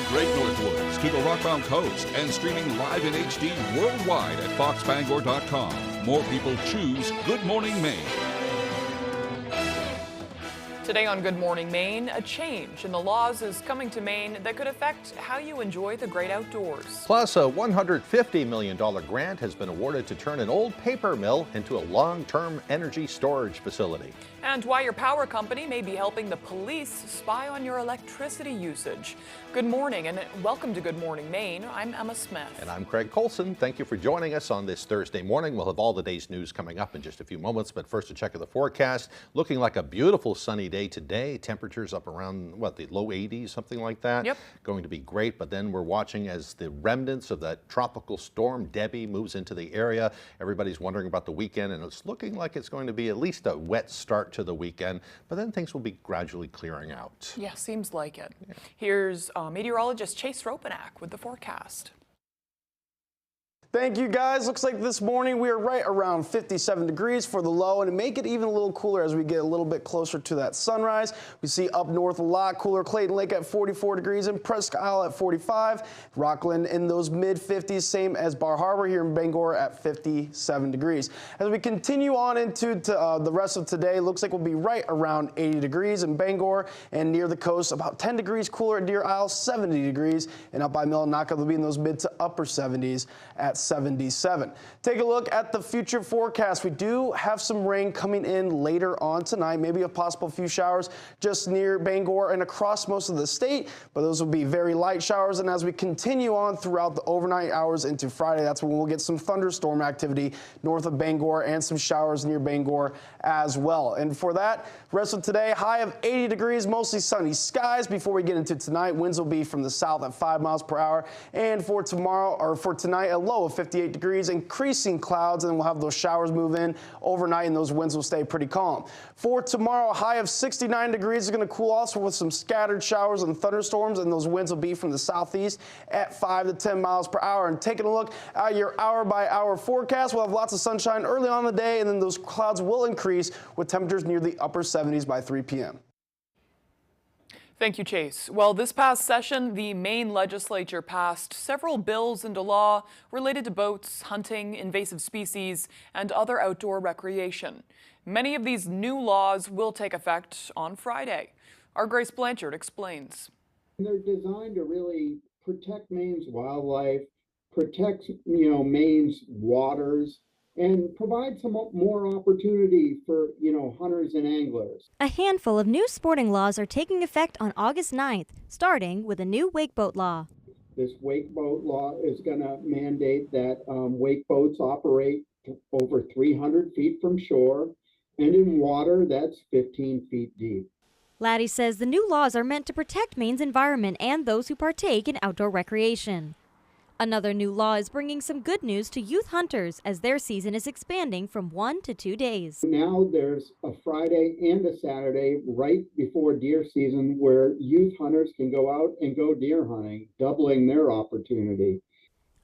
Great Northwoods to the Rockbound Coast and streaming live in HD worldwide at foxbangor.com. More people choose Good Morning Maine. Today on Good Morning Maine, a change in the laws is coming to Maine that could affect how you enjoy the great outdoors. Plus, a $150 million grant has been awarded to turn an old paper mill into a long-term energy storage facility. And why your power company may be helping the police spy on your electricity usage. Good morning and welcome to Good Morning Maine. I'm Emma Smith. And I'm Craig Colson. Thank you for joining us on this Thursday morning. We'll have all the day's news coming up in just a few moments, but first a check of the forecast. Looking like a beautiful sunny day today. Temperatures up around, the low 80s, something like that. Yep. Going to be great, but then we're watching as the remnants of that tropical storm Debbie moves into the area. Everybody's wondering about the weekend, and it's looking like it's going to be at least a wet start to the weekend, but then things will be gradually clearing out. Yeah, seems like it. Yeah. Here's meteorologist Chase Ropenack with the forecast. Thank you, guys. Looks like this morning we are right around 57 degrees for the low, and to make it even a little cooler as we get a little bit closer to that sunrise. We see up north a lot cooler. Clayton Lake at 44 degrees and Presque Isle at 45. Rockland in those mid-50s, same as Bar Harbor here in Bangor at 57 degrees. As we continue on into the rest of today, looks like we'll be right around 80 degrees in Bangor and near the coast, about 10 degrees cooler at Deer Isle, 70 degrees, and up by Millinocket will be in those mid to upper 70s at 77. Take a look at the future forecast. We do have some rain coming in later on tonight, maybe a possible few showers just near Bangor and across most of the state, but those will be very light showers. And as we continue on throughout the overnight hours into Friday, that's when we'll get some thunderstorm activity north of Bangor and some showers near Bangor as well. And for that, rest of today, high of 80 degrees, mostly sunny skies. Before we get into tonight, winds will be from the south at 5 miles per hour. And for tomorrow, or for tonight, a low of 58 degrees, increasing clouds, and we'll have those showers move in overnight, and those winds will stay pretty calm. For tomorrow, a high of 69 degrees is going to cool off with some scattered showers and thunderstorms, and those winds will be from the southeast at 5 to 10 miles per hour. And taking a look at your hour-by-hour forecast, we'll have lots of sunshine early on in the day, and then those clouds will increase with temperatures near the upper 70s by 3 p.m. Thank you, Chase. Well, this past session, the Maine legislature passed several bills into law related to boats, hunting, invasive species, and other outdoor recreation. Many of these new laws will take effect on Friday. Our Grace Blanchard explains. They're designed to really protect Maine's wildlife, protect, Maine's waters, and provide some more opportunity for, hunters and anglers. A handful of new sporting laws are taking effect on August 9th, starting with a new wake boat law. This wake boat law is going to mandate that wake boats operate over 300 feet from shore and in water that's 15 feet deep. Laddie says the new laws are meant to protect Maine's environment and those who partake in outdoor recreation. Another new law is bringing some good news to youth hunters as their season is expanding from 1 to 2 days. Now there's a Friday and a Saturday right before deer season where youth hunters can go out and go deer hunting, doubling their opportunity.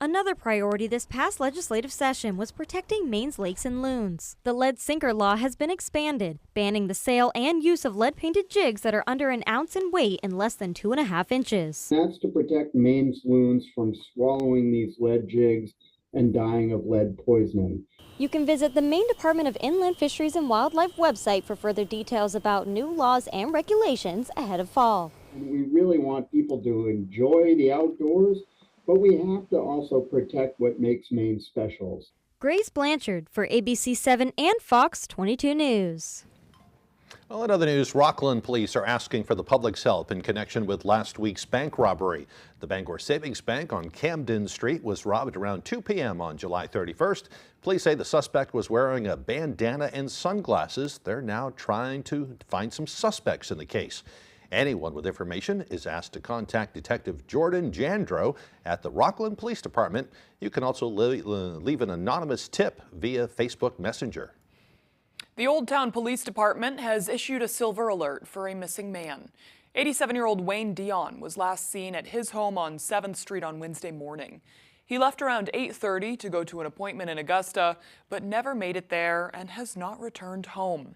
Another priority this past legislative session was protecting Maine's lakes and loons. The lead sinker law has been expanded, banning the sale and use of lead-painted jigs that are under an ounce in weight and less than 2.5 inches. That's to protect Maine's loons from swallowing these lead jigs and dying of lead poisoning. You can visit the Maine Department of Inland Fisheries and Wildlife website for further details about new laws and regulations ahead of fall. And we really want people to enjoy the outdoors, but we have to also protect what makes Maine special. Grace Blanchard for ABC 7 and Fox 22 News. Well, in other news, Rockland police are asking for the public's help in connection with last week's bank robbery. The Bangor Savings Bank on Camden Street was robbed around 2 p.m. on July 31st. Police say the suspect was wearing a bandana and sunglasses. They're now trying to find some suspects in the case. Anyone with information is asked to contact Detective Jordan Jandro at the Rockland Police Department. You can also leave an anonymous tip via Facebook Messenger. The Old Town Police Department has issued a silver alert for a missing man. 87-year-old Wayne Dion was last seen at his home on 7th Street on Wednesday morning. He left around 8:30 to go to an appointment in Augusta, but never made it there and has not returned home.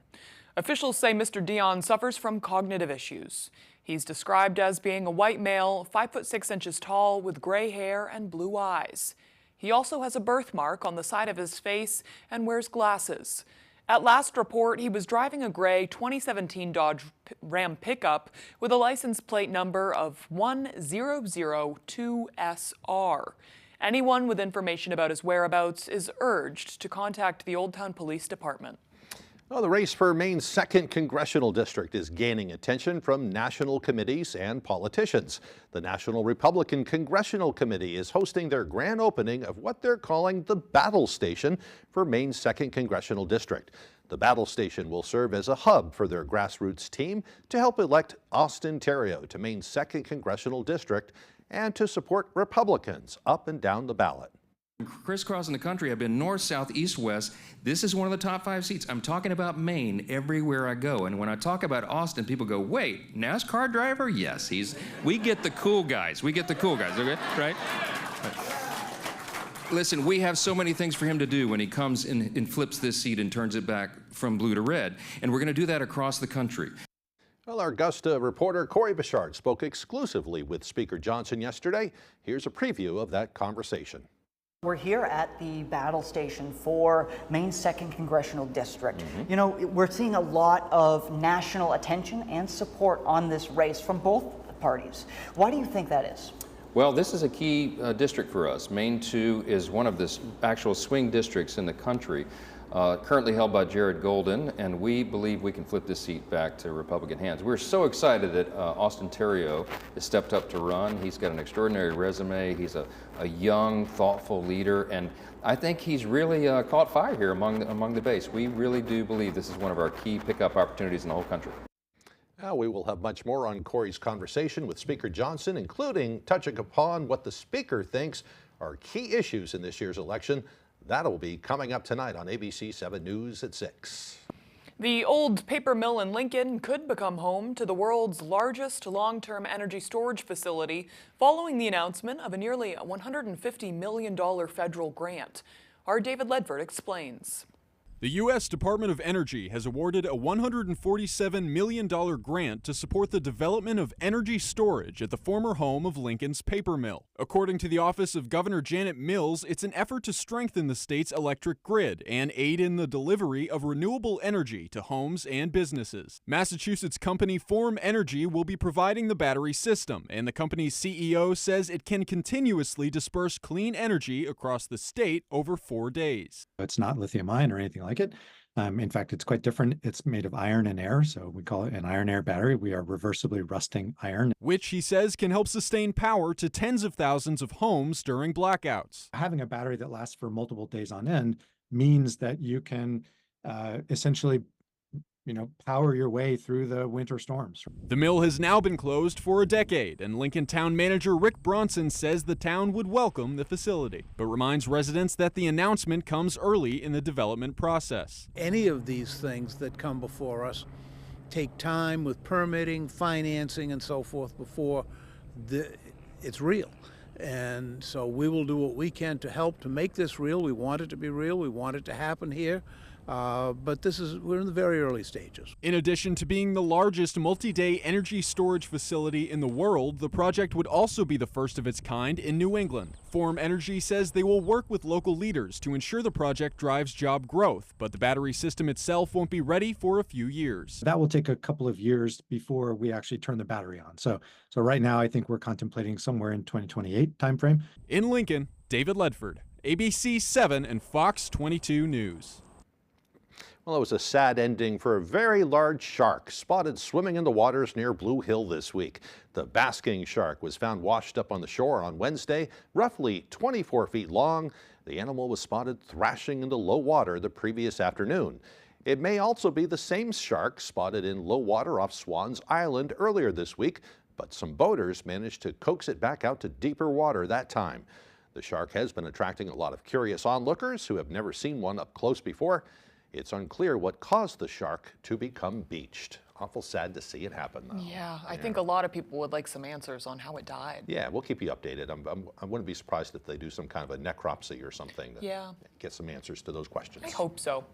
Officials say Mr. Dion suffers from cognitive issues. He's described as being a white male, 5'6" tall, with gray hair and blue eyes. He also has a birthmark on the side of his face and wears glasses. At last report, he was driving a gray 2017 Dodge Ram pickup with a license plate number of 1002SR. Anyone with information about his whereabouts is urged to contact the Old Town Police Department. Well, the race for Maine's 2nd Congressional District is gaining attention from national committees and politicians. The National Republican Congressional Committee is hosting their grand opening of what they're calling the Battle Station for Maine's 2nd Congressional District. The Battle Station will serve as a hub for their grassroots team to help elect Austin Theriault to Maine's 2nd Congressional District and to support Republicans up and down the ballot. Crisscrossing the country, I've been north, south, east, west. This is one of the top 5 seats. I'm talking about Maine everywhere I go. And when I talk about Austin, people go, wait, NASCAR driver? Yes, we get the cool guys. We get the cool guys, okay? Right? Listen, we have so many things for him to do when he comes and flips this seat and turns it back from blue to red. And we're going to do that across the country. Well, our Augusta reporter Corey Bichard spoke exclusively with Speaker Johnson yesterday. Here's a preview of that conversation. We're here at the battle station for Maine's 2nd Congressional District. You know, we're seeing a lot of national attention and support on this race from both parties. Why do you think that is? Well, this is a key district for us. Maine 2 is one of the actual swing districts in the country, currently held by Jared Golden, and we believe we can flip this seat back to Republican hands. We're so excited that Austin Theriault has stepped up to run. He's got an extraordinary resume. He's a young, thoughtful leader, and I think he's really caught fire here among the base. We really do believe this is one of our key pickup opportunities in the whole country. Now we will have much more on Corey's conversation with Speaker Johnson, including touching upon what the Speaker thinks are key issues in this year's election. That'll be coming up tonight on ABC 7 News at 6. The old paper mill in Lincoln could become home to the world's largest long-term energy storage facility following the announcement of a nearly $150 million federal grant. Our David Ledford explains. The U.S. Department of Energy has awarded a $147 million grant to support the development of energy storage at the former home of Lincoln's paper mill. According to the office of Governor Janet Mills, it's an effort to strengthen the state's electric grid and aid in the delivery of renewable energy to homes and businesses. Massachusetts company Form Energy will be providing the battery system, and the company's CEO says it can continuously disperse clean energy across the state over 4 days. It's not lithium-ion or anything like it. In fact, it's quite different. It's made of iron and air, so we call it an iron air battery. We are reversibly rusting iron, which he says can help sustain power to tens of thousands of homes during blackouts. Having a battery that lasts for multiple days on end means that you can essentially power your way through the winter storms. The mill has now been closed for a decade, and Lincoln Town Manager Rick Bronson says the town would welcome the facility, but reminds residents that the announcement comes early in the development process. Any of these things that come before us take time with permitting, financing, and so forth before it's real. And so we will do what we can to help to make this real. We want it to be real. We want it to happen here. But we're in the very early stages. In addition to being the largest multi-day energy storage facility in the world, the project would also be the first of its kind in New England. Form Energy says they will work with local leaders to ensure the project drives job growth, but the battery system itself won't be ready for a few years. That will take a couple of years before we actually turn the battery on. So right now I think we're contemplating somewhere in 2028 timeframe. In Lincoln, David Ledford, ABC 7 and Fox 22 News. Well, it was a sad ending for a very large shark spotted swimming in the waters near Blue Hill this week. The basking shark was found washed up on the shore on Wednesday, roughly 24 feet long. The animal was spotted thrashing into low water the previous afternoon. It may also be the same shark spotted in low water off Swans Island earlier this week, but some boaters managed to coax it back out to deeper water that time. The shark has been attracting a lot of curious onlookers who have never seen one up close before. It's unclear what caused the shark to become beached. awful sad to see it happen, though. Yeah, I think a lot of people would like some answers on how it died. Yeah, we'll keep you updated. I wouldn't be surprised if they do some kind of a necropsy or something to get some answers to those questions. I hope so.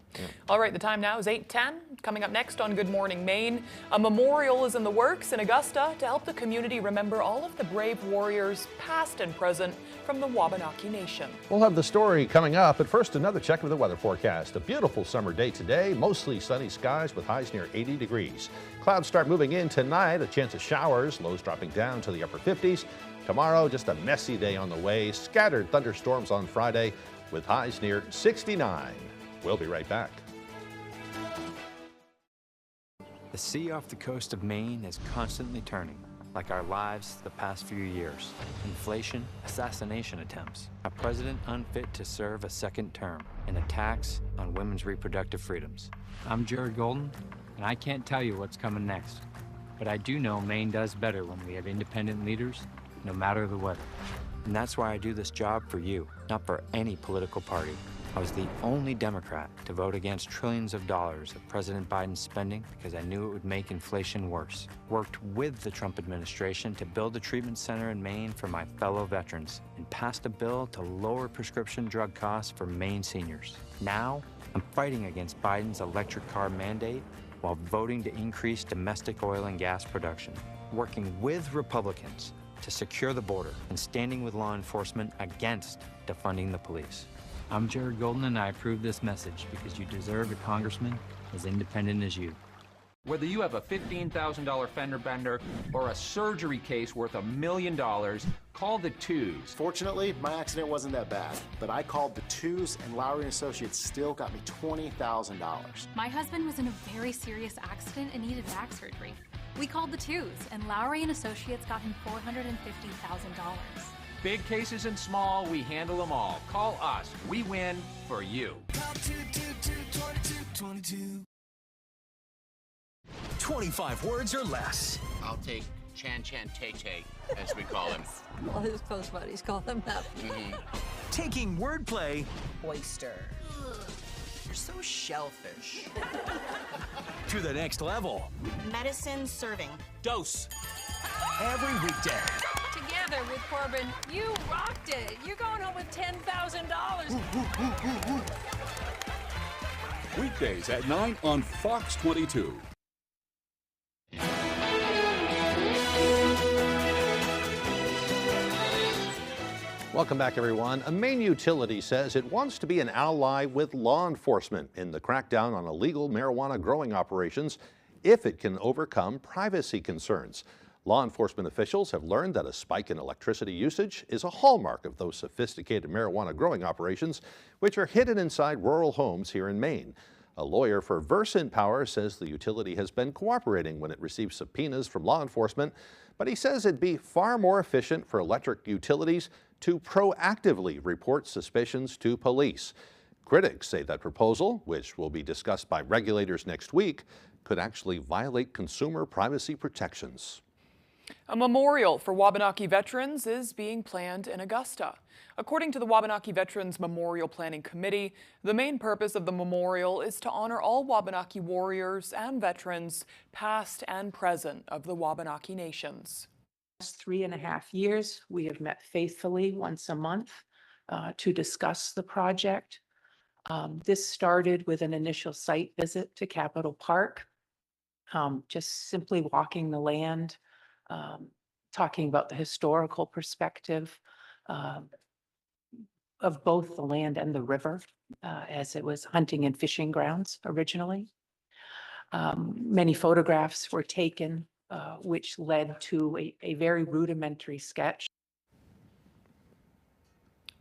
All right, the time now is 8:10. Coming up next on Good Morning Maine, a memorial is in the works in Augusta to help the community remember all of the brave warriors, past and present, from the Wabanaki Nation. We'll have the story coming up, but first another check of the weather forecast. A beautiful summer day today, mostly sunny skies with highs near 80 degrees. Clouds start moving in tonight, a chance of showers, lows dropping down to the upper 50s. Tomorrow, just a messy day on the way, scattered thunderstorms on Friday with highs near 69. We'll be right back. The sea off the coast of Maine is constantly turning, like our lives the past few years. Inflation, assassination attempts, a president unfit to serve a second term, and attacks on women's reproductive freedoms. I'm Jared Golden, and I can't tell you what's coming next. But I do know Maine does better when we have independent leaders, no matter the weather. And that's why I do this job for you, not for any political party. I was the only Democrat to vote against trillions of dollars of President Biden's spending because I knew it would make inflation worse. Worked with the Trump administration to build a treatment center in Maine for my fellow veterans and passed a bill to lower prescription drug costs for Maine seniors. Now, I'm fighting against Biden's electric car mandate while voting to increase domestic oil and gas production. Working with Republicans to secure the border and standing with law enforcement against defunding the police. I'm Jared Golden, and I approve this message because you deserve a congressman as independent as you. Whether you have a $15,000 fender bender or a surgery case worth $1 million, call the Twos. Fortunately, my accident wasn't that bad, but I called the Twos, and Lowry & Associates still got me $20,000. My husband was in a very serious accident and needed back surgery. We called the Twos, and Lowry & Associates got him $450,000. Big cases and small, we handle them all. Call us. We win for you. Call 222-2222. 25 words or less. I'll take Chan Chan Tay Tay, as we call him. All his close buddies call him that. Taking wordplay. Oyster. You're so shellfish. To the next level. Medicine serving. Dose. Every weekday. Together with Corbin, you rocked it. You're going home with $10,000. Weekdays at 9 on Fox 22. Welcome back, everyone. A Maine utility says it wants to be an ally with law enforcement in the crackdown on illegal marijuana growing operations if it can overcome privacy concerns. Law enforcement officials have learned that a spike in electricity usage is a hallmark of those sophisticated marijuana growing operations, which are hidden inside rural homes here in Maine. A lawyer for Versant Power says the utility has been cooperating when it receives subpoenas from law enforcement, but he says it'd be far more efficient for electric utilities to proactively report suspicions to police. Critics say that proposal, which will be discussed by regulators next week, could actually violate consumer privacy protections. A memorial for Wabanaki veterans is being planned in Augusta. According to the Wabanaki Veterans Memorial Planning Committee, the main purpose of the memorial is to honor all Wabanaki warriors and veterans, past and present, of the Wabanaki Nations. Last 3.5 years, we have met faithfully once a month to discuss the project. This started with an initial site visit to Capitol Park, just simply walking the land, talking about the historical perspective of both the land and the river, as it was hunting and fishing grounds originally. Many photographs were taken, which led to a very rudimentary sketch.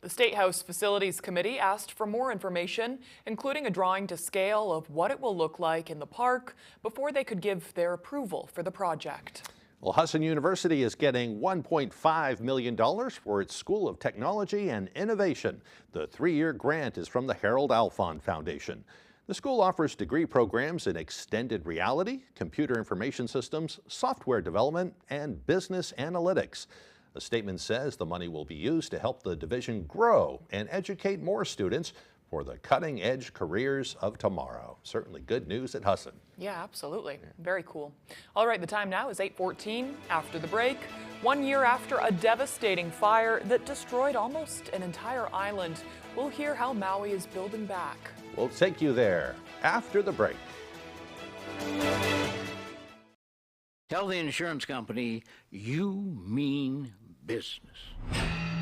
The State House Facilities Committee asked for more information, including a drawing to scale of what it will look like in the park before they could give their approval for the project. Well, Hudson University is getting $1.5 million for its School of Technology and Innovation. The 3-year grant is from the Harold Alfond Foundation. The school offers degree programs in extended reality, computer information systems, software development, and business analytics. The statement says the money will be used to help the division grow and educate more students for the cutting-edge careers of tomorrow. Certainly good news at Husson. Yeah, absolutely. Very cool. All right, the time now is 8:14. After the break, 1 year after a devastating fire that destroyed almost an entire island, we'll hear how Maui is building back. We'll take you there after the break. Tell the insurance company you mean business.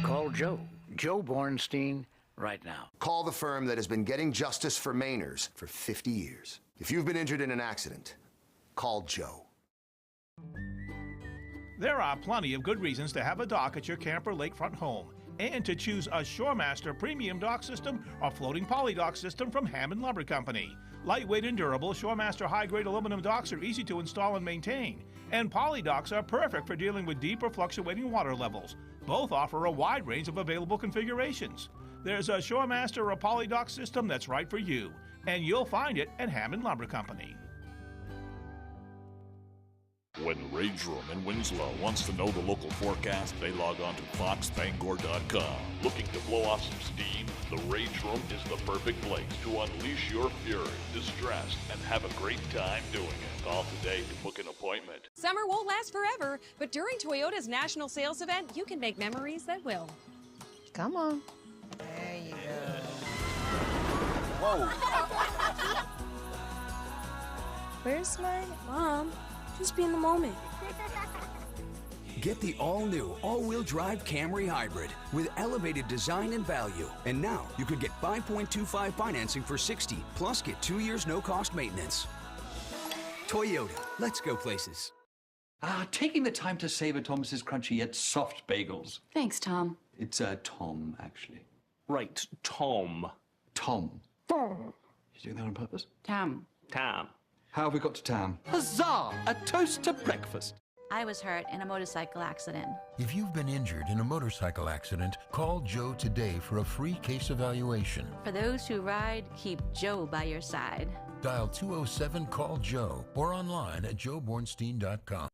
Call Joe Bornstein, right now. Call the firm that has been getting justice for Mainers for 50 years. If you've been injured in an accident, call Joe. There are plenty of good reasons to have a dock at your camper lakefront home and to choose a ShoreMaster premium dock system or floating poly dock system from Hammond Lumber Company. Lightweight and durable, ShoreMaster high-grade aluminum docks are easy to install and maintain, and poly docks are perfect for dealing with deep or fluctuating water levels. Both offer a wide range of available configurations. There's a ShoreMaster or poly dock system that's right for you, and you'll find it at Hammond Lumber Company. When Rageroom in Winslow wants to know the local forecast, they log on to foxbangor.com. Looking to blow off some steam? The Rage Room is the perfect place to unleash your fury, distress, and have a great time doing it. Call today to book an appointment. Summer won't last forever, but during Toyota's national sales event, you can make memories that will. Come on. There you go. Whoa. Where's my mom? Just be in the moment. Get the all-new, all-wheel drive Camry Hybrid with elevated design and value. And now you could get 5.25 financing for $60, plus get 2 years no-cost maintenance. Toyota, let's go places. Taking the time to savor Thomas's crunchy yet soft bagels. Thanks, Tom. It's Tom, actually. Right, Tom. Tom. Tom. You doing that on purpose? Tam. Tam. How have we got to Tam? Huzzah! A toast to breakfast. I was hurt in a motorcycle accident. If you've been injured in a motorcycle accident, call Joe today for a free case evaluation. For those who ride, keep Joe by your side. Dial 207-CALL-JOE or online at joebornstein.com.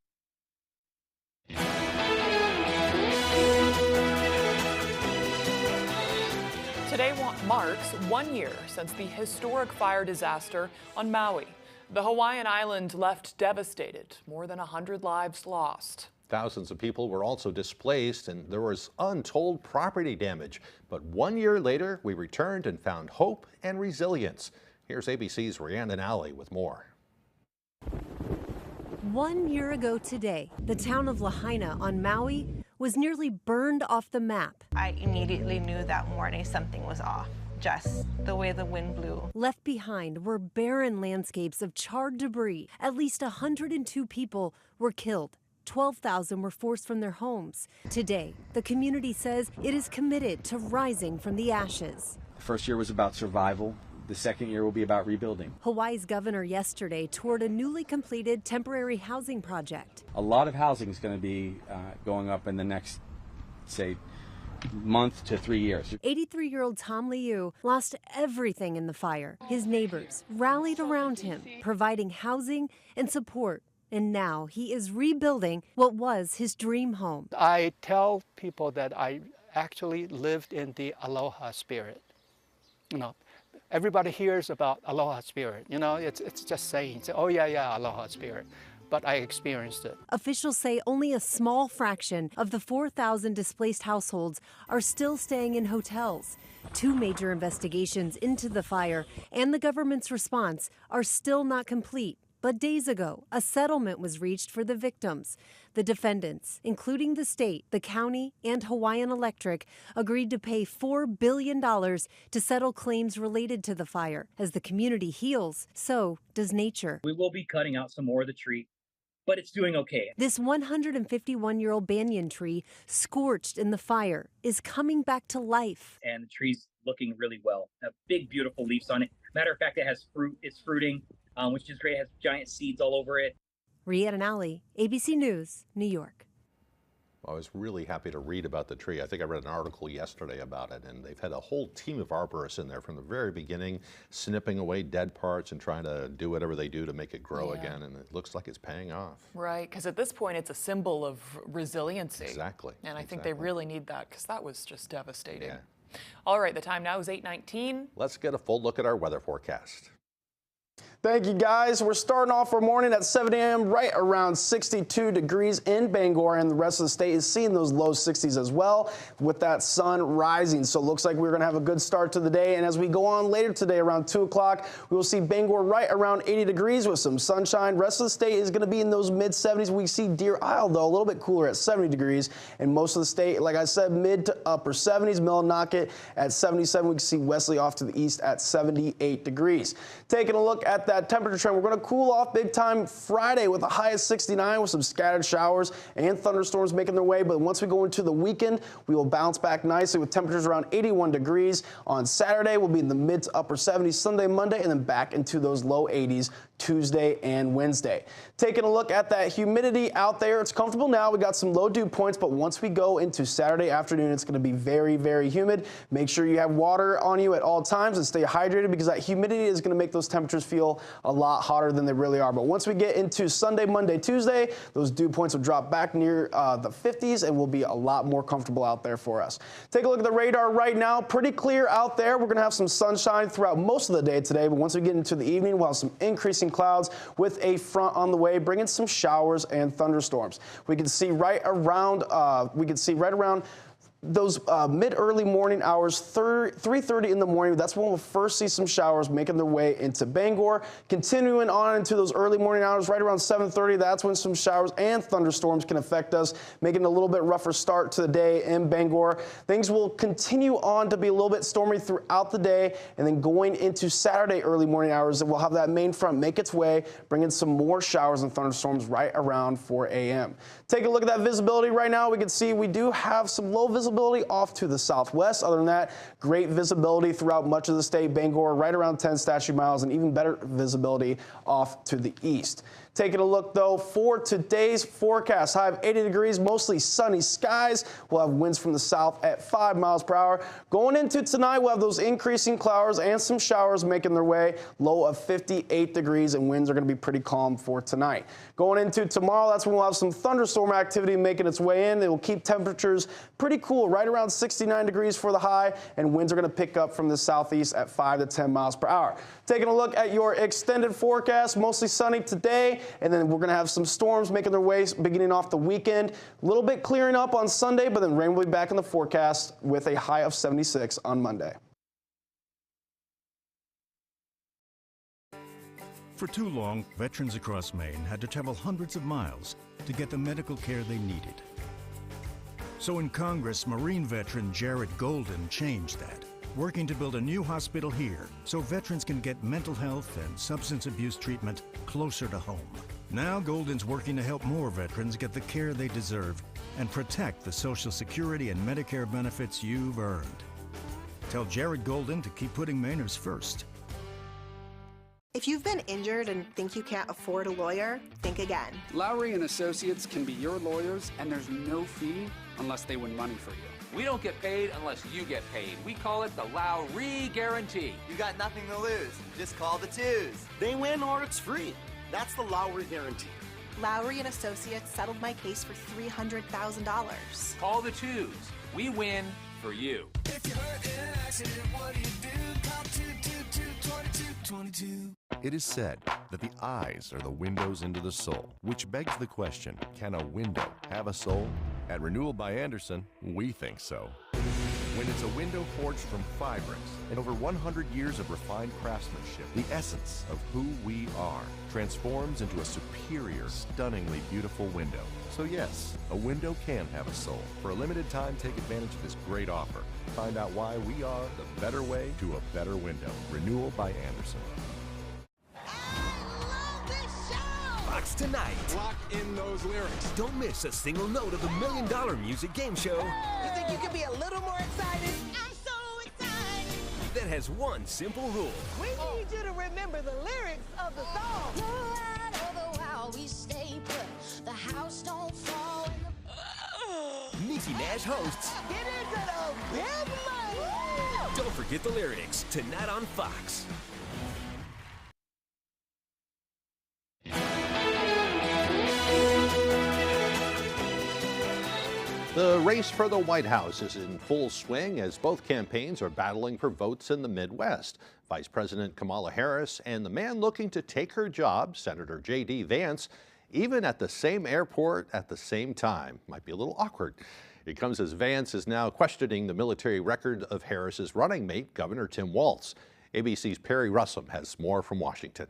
Today marks 1 year since the historic fire disaster on Maui. The Hawaiian island left devastated, more than 100 lives lost. Thousands of people were also displaced and there was untold property damage. But 1 year later, we returned and found hope and resilience. Here's ABC's Rhiannon Alley with more. 1 year ago today, the town of Lahaina on Maui was nearly burned off the map. I immediately knew that morning something was off, just the way the wind blew. Left behind were barren landscapes of charred debris. At least 102 people were killed. 12,000 were forced from their homes. Today, the community says it is committed to rising from the ashes. The first year was about survival. The second year will be about rebuilding. Hawaii's governor yesterday toured a newly completed temporary housing project. A lot of housing is going to be going up in the next, say, month to 3 years. 83-year-old Tom Liu lost everything in the fire. His neighbors rallied around him, providing housing and support. And now he is rebuilding what was his dream home. I tell people that I actually lived in the aloha spirit. You know, everybody hears about aloha spirit. You know, it's just saying, oh yeah, aloha spirit. But I experienced it. Officials say only a small fraction of the 4,000 displaced households are still staying in hotels. 2 major investigations into the fire and the government's response are still not complete. But days ago, a settlement was reached for the victims. The defendants, including the state, the county, and Hawaiian Electric, agreed to pay $4 billion to settle claims related to the fire. As the community heals, so does nature. We will be cutting out some more of the tree, but it's doing okay. This 151-year-old banyan tree, scorched in the fire, is coming back to life. And the tree's looking really well. Have big, beautiful leaves on it. Matter of fact, it has fruit. It's fruiting. Which is great. It has giant seeds all over it. Rhiannon Alley, ABC News, New York. I was really happy to read about the tree. I think I read an article yesterday about it, and they've had a whole team of arborists in there from the very beginning, snipping away dead parts and trying to do whatever they do to make it grow again, and it looks like it's paying off. Right, because at this point it's a symbol of resiliency. Exactly. And I think they really need that because that was just devastating. Yeah. All right, the time now is 8:19. Let's get a full look at our weather forecast. Thank you, guys. We're starting off our morning at 7 a.m. right around 62 degrees in Bangor, and the rest of the state is seeing those low 60s as well with that sun rising. So it looks like we're going to have a good start to the day. And as we go on later today around 2 o'clock, we will see Bangor right around 80 degrees with some sunshine. Rest of the state is going to be in those mid 70s. We see Deer Isle, though, a little bit cooler at 70 degrees. And most of the state, like I said, mid to upper 70s. Millinocket at 77. We can see Wesley off to the east at 78 degrees. Taking a look at that temperature trend, we're going to cool off big time Friday with a high of 69 with some scattered showers and thunderstorms making their way. But once we go into the weekend, we will bounce back nicely with temperatures around 81 degrees. On Saturday, we'll be in the mid to upper 70s Sunday, Monday, and then back into those low 80s Tuesday and Wednesday. Taking a look at that humidity out there, it's comfortable now. We got some low dew points, but once we go into Saturday afternoon, it's going to be very, very humid. Make sure you have water on you at all times and stay hydrated because that humidity is going to make those temperatures feel a lot hotter than they really are. But once we get into Sunday, Monday, Tuesday, those dew points will drop back near the 50s and will be a lot more comfortable out there for us. Take a look at the radar right now. Pretty clear out there. We're going to have some sunshine throughout most of the day today, but once we get into the evening, we'll have some increasing clouds with a front on the way, bringing some showers and thunderstorms. We can see right around those mid-early morning hours, 3:30 in the morning. That's when we'll first see some showers making their way into Bangor. Continuing on into those early morning hours, right around 7:30, that's when some showers and thunderstorms can affect us, making it a little bit rougher start to the day in Bangor. Things will continue on to be a little bit stormy throughout the day, and then going into Saturday early morning hours, we'll have that main front make its way, bringing some more showers and thunderstorms right around 4 a.m. Take a look at that visibility right now. We can see we do have some low visibility off to the southwest. Other than that, great visibility throughout much of the state. Bangor right around 10 statute miles, and even better visibility off to the east. Taking a look, though, for today's forecast, high of 80 degrees, mostly sunny skies. We'll have winds from the south at 5 miles per hour. Going into tonight, we'll have those increasing clouds and some showers making their way. Low of 58 degrees, and winds are going to be pretty calm for tonight. Going into tomorrow, that's when we'll have some thunderstorm activity making its way in. It will keep temperatures pretty cool, right around 69 degrees for the high, and winds are going to pick up from the southeast at 5 to 10 miles per hour. Taking a look at your extended forecast, mostly sunny today. And then we're going to have some storms making their way beginning off the weekend. A little bit clearing up on Sunday, but then rain will be back in the forecast with a high of 76 on Monday. For too long, veterans across Maine had to travel hundreds of miles to get the medical care they needed. So in Congress, Marine veteran Jared Golden changed that, working to build a new hospital here so veterans can get mental health and substance abuse treatment closer to home. Now Golden's working to help more veterans get the care they deserve and protect the Social Security and Medicare benefits you've earned. Tell Jared Golden to keep putting Mainers first. If you've been injured and think you can't afford a lawyer, think again. Lowry and Associates can be your lawyers, and there's no fee unless they win money for you. We don't get paid unless you get paid. We call it the Lowry Guarantee. You got nothing to lose. Just call the twos. They win or it's free. That's the Lowry Guarantee. Lowry and Associates settled my case for $300,000. Call the twos. We win for you. If you're hurt in an accident, what do you do? Call 222-2222. It is said that the eyes are the windows into the soul, which begs the question, can a window have a soul? At Renewal by Andersen, we think so. When it's a window forged from fabrics and over 100 years of refined craftsmanship, the essence of who we are transforms into a superior, stunningly beautiful window. So yes, a window can have a soul. For a limited time, take advantage of this great offer. Find out why we are the better way to a better window. Renewal by Andersen. Fox tonight. Lock in those lyrics. Don't miss a single note of the $1 Million Music Game Show. You think you could be a little more excited? I'm so excited. That has one simple rule. We need you to remember the lyrics of the song. Right over while we stay put. The house don't fall. Niecy Nash hosts. Get into the big money. Don't forget the lyrics. Tonight on Fox. The race for the White House is in full swing as both campaigns are battling for votes in the Midwest. Vice President Kamala Harris and the man looking to take her job, Senator J.D. Vance, even at the same airport at the same time. Might be a little awkward. It comes as Vance is now questioning the military record of Harris's running mate, Governor Tim Walz. ABC's Perry Russum has more from Washington.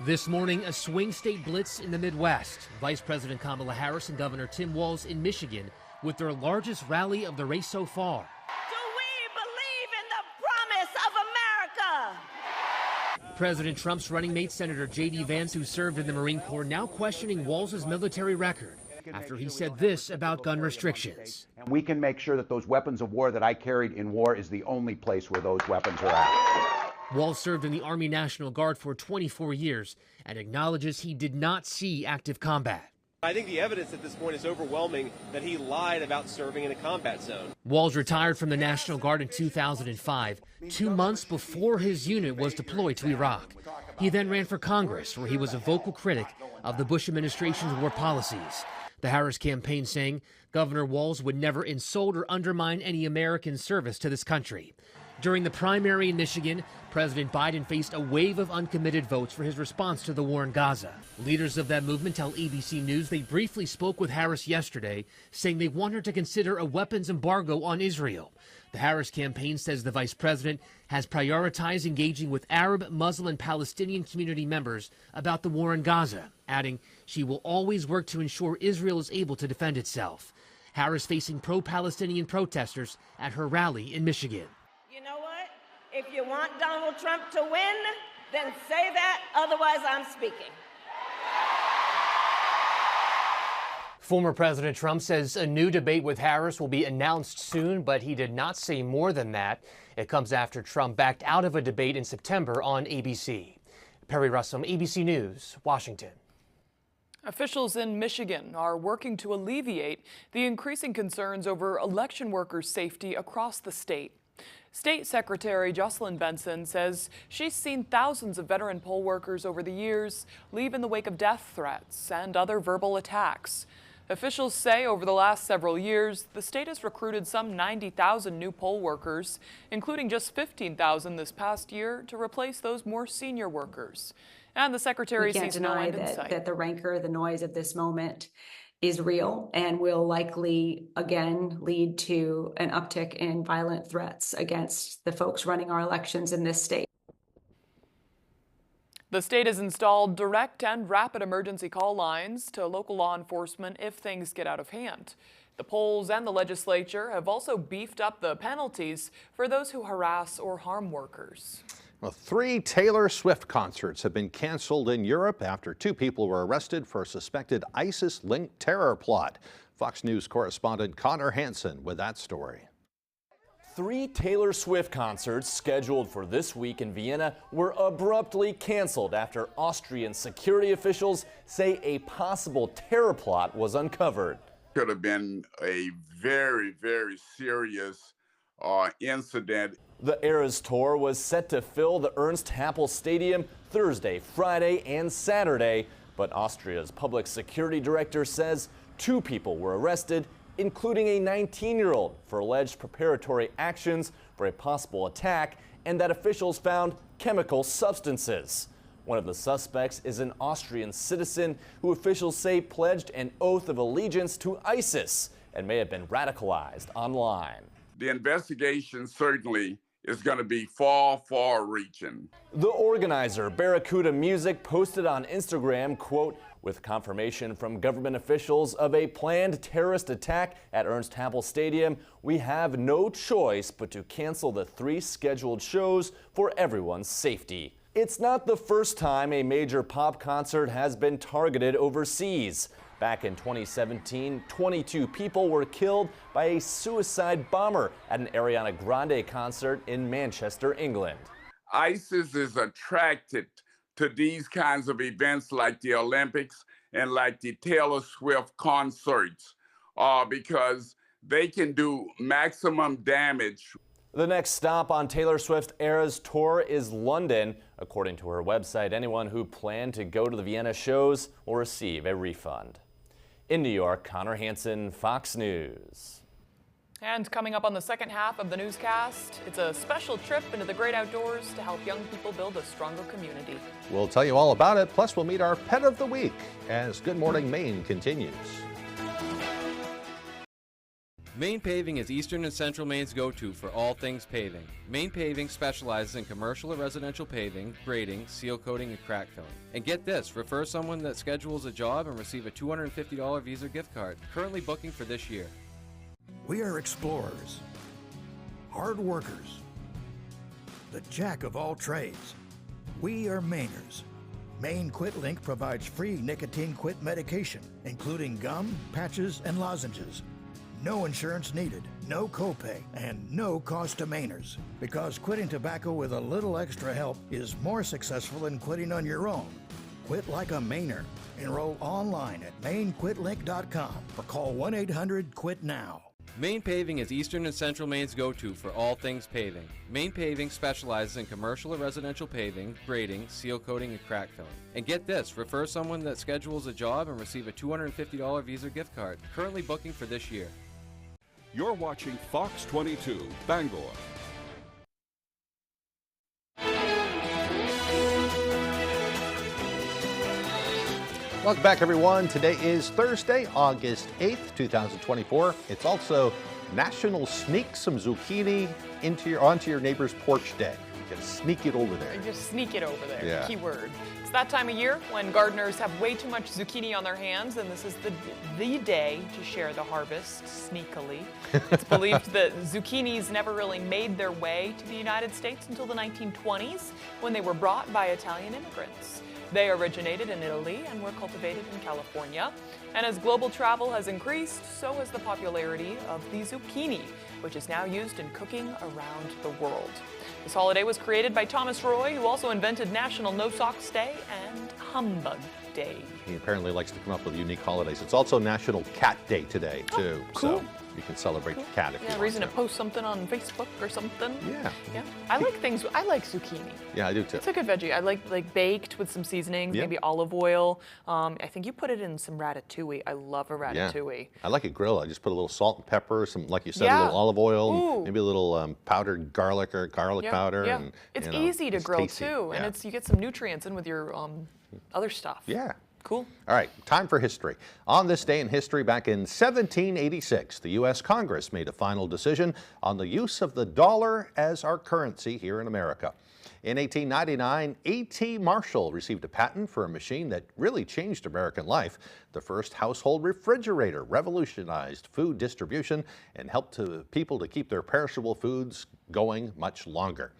This morning, a swing state blitz in the Midwest. Vice President Kamala Harris and Governor Tim Walz in Michigan with their largest rally of the race so far. Do we believe in the promise of America? President Trump's running mate, Senator J.D. Vance, who served in the Marine Corps, now questioning Walz's military record after he said this about gun restrictions. And we can make sure that those weapons of war that I carried in war is the only place where those weapons are at. Walz served in the Army National Guard for 24 years and acknowledges he did not see active combat. I think the evidence at this point is overwhelming that he lied about serving in a combat zone. Walz retired from the National Guard in 2005, 2 months before his unit was deployed to Iraq. He then ran for Congress, where he was a vocal critic of the Bush administration's war policies. The Harris campaign saying Governor Walz would never insult or undermine any American service to this country. During the primary in Michigan, President Biden faced a wave of uncommitted votes for his response to the war in Gaza. Leaders of that movement tell ABC News they briefly spoke with Harris yesterday, saying they want her to consider a weapons embargo on Israel. The Harris campaign says the vice president has prioritized engaging with Arab, Muslim, and Palestinian community members about the war in Gaza, adding she will always work to ensure Israel is able to defend itself. Harris facing pro-Palestinian protesters at her rally in Michigan. You know what? If you want Donald Trump to win, then say that, otherwise I'm speaking. Former President Trump says a new debate with Harris will be announced soon, but he did not say more than that. It comes after Trump backed out of a debate in September on ABC. Perry Russum, ABC News, Washington. Officials in Michigan are working to alleviate the increasing concerns over election workers' safety across the state. State Secretary Jocelyn Benson says she's seen thousands of veteran poll workers over the years leave in the wake of death threats and other verbal attacks. Officials say over the last several years, the state has recruited some 90,000 new poll workers, including just 15,000 this past year to replace those more senior workers. And the secretary sees no end in sight. That the rancor, the noise of this moment is real and will likely again lead to an uptick in violent threats against the folks running our elections in this state. The state has installed direct and rapid emergency call lines to local law enforcement if things get out of hand. The polls and the legislature have also beefed up the penalties for those who harass or harm workers. Well, 3 Taylor Swift concerts have been canceled in Europe after 2 people were arrested for a suspected ISIS-linked terror plot. Fox News correspondent Connor Hansen with that story. 3 Taylor Swift concerts scheduled for this week in Vienna were abruptly canceled after Austrian security officials say a possible terror plot was uncovered. Could have been a very, very serious incident. The Eras Tour was set to fill the Ernst Happel Stadium Thursday, Friday, and Saturday, but Austria's public security director says 2 people were arrested, including a 19-year-old, for alleged preparatory actions for a possible attack, and that officials found chemical substances. One of the suspects is an Austrian citizen who officials say pledged an oath of allegiance to ISIS and may have been radicalized online. The investigation certainly is going to be far, far reaching. The organizer, Barracuda Music, posted on Instagram, quote, with confirmation from government officials of a planned terrorist attack at Ernst Happel Stadium, we have no choice but to cancel the 3 scheduled shows for everyone's safety. It's not the first time a major pop concert has been targeted overseas. Back in 2017, 22 people were killed by a suicide bomber at an Ariana Grande concert in Manchester, England. ISIS is attracted to these kinds of events like the Olympics and like the Taylor Swift concerts because they can do maximum damage. The next stop on Taylor Swift's Eras Tour is London. According to her website, anyone who planned to go to the Vienna shows will receive a refund. In New York, Connor Hansen, Fox News. And coming up on the second half of the newscast, it's a special trip into the great outdoors to help young people build a stronger community. We'll tell you all about it, plus we'll meet our pet of the week as Good Morning Maine continues. Maine Paving is Eastern and Central Maine's go-to for all things paving. Maine Paving specializes in commercial or residential paving, grading, seal coating, and crack filling. And get this, refer someone that schedules a job and receive a $250 Visa gift card, currently booking for this year. We are explorers, hard workers, the jack of all trades. We are Mainers. Maine Quit Link provides free nicotine quit medication, including gum, patches, and lozenges. No insurance needed, no copay, and no cost to Mainers. Because quitting tobacco with a little extra help is more successful than quitting on your own. Quit like a Mainer. Enroll online at MaineQuitLink.com or call 1-800-QUIT-NOW. Maine Paving is Eastern and Central Maine's go-to for all things paving. Maine Paving specializes in commercial or residential paving, grading, seal coating, and crack filling. And get this, refer someone that schedules a job and receive a $250 Visa gift card, currently booking for this year. You're watching Fox 22, Bangor. Welcome back, everyone. Today is Thursday, August 8th, 2024. It's also National Sneak Some Zucchini onto your neighbor's porch day. You gotta sneak it over there. Just sneak it over there, Yeah. keyword. It's that time of year when gardeners have way too much zucchini on their hands, and this is the day to share the harvest sneakily. It's believed that zucchinis never really made their way to the United States until the 1920s, when they were brought by Italian immigrants. They originated in Italy and were cultivated in California. And as global travel has increased, so has the popularity of the zucchini, which is now used in cooking around the world. This holiday was created by Thomas Roy, who also invented National No Socks Day and Humbug Day. He apparently likes to come up with unique holidays. It's also National Cat Day today, too. Cool. So you can celebrate your cat if you want Reason to. to post something on Facebook or something. Yeah. Yeah. I like zucchini. Yeah, I do too. It's a good veggie. I like baked with some seasonings, Yeah. maybe olive oil. I think you put it in some ratatouille. I love a ratatouille. Yeah. I like it grilled. I just put a little salt and pepper, some, like you said, Yeah. a little olive oil, Ooh. and maybe a little powdered garlic or garlic Yeah, powder. yeah. And, It's you know, easy to it's grill tasty. too, Yeah. and you get some nutrients in with your other stuff. Yeah. Cool. All right, time for history. On this day in history, back in 1786, the U.S. Congress made a final decision on the use of the dollar as our currency here in America. In 1899, A.T. Marshall received a patent for a machine that really changed American life. The first household refrigerator revolutionized food distribution and helped people to keep their perishable foods going much longer.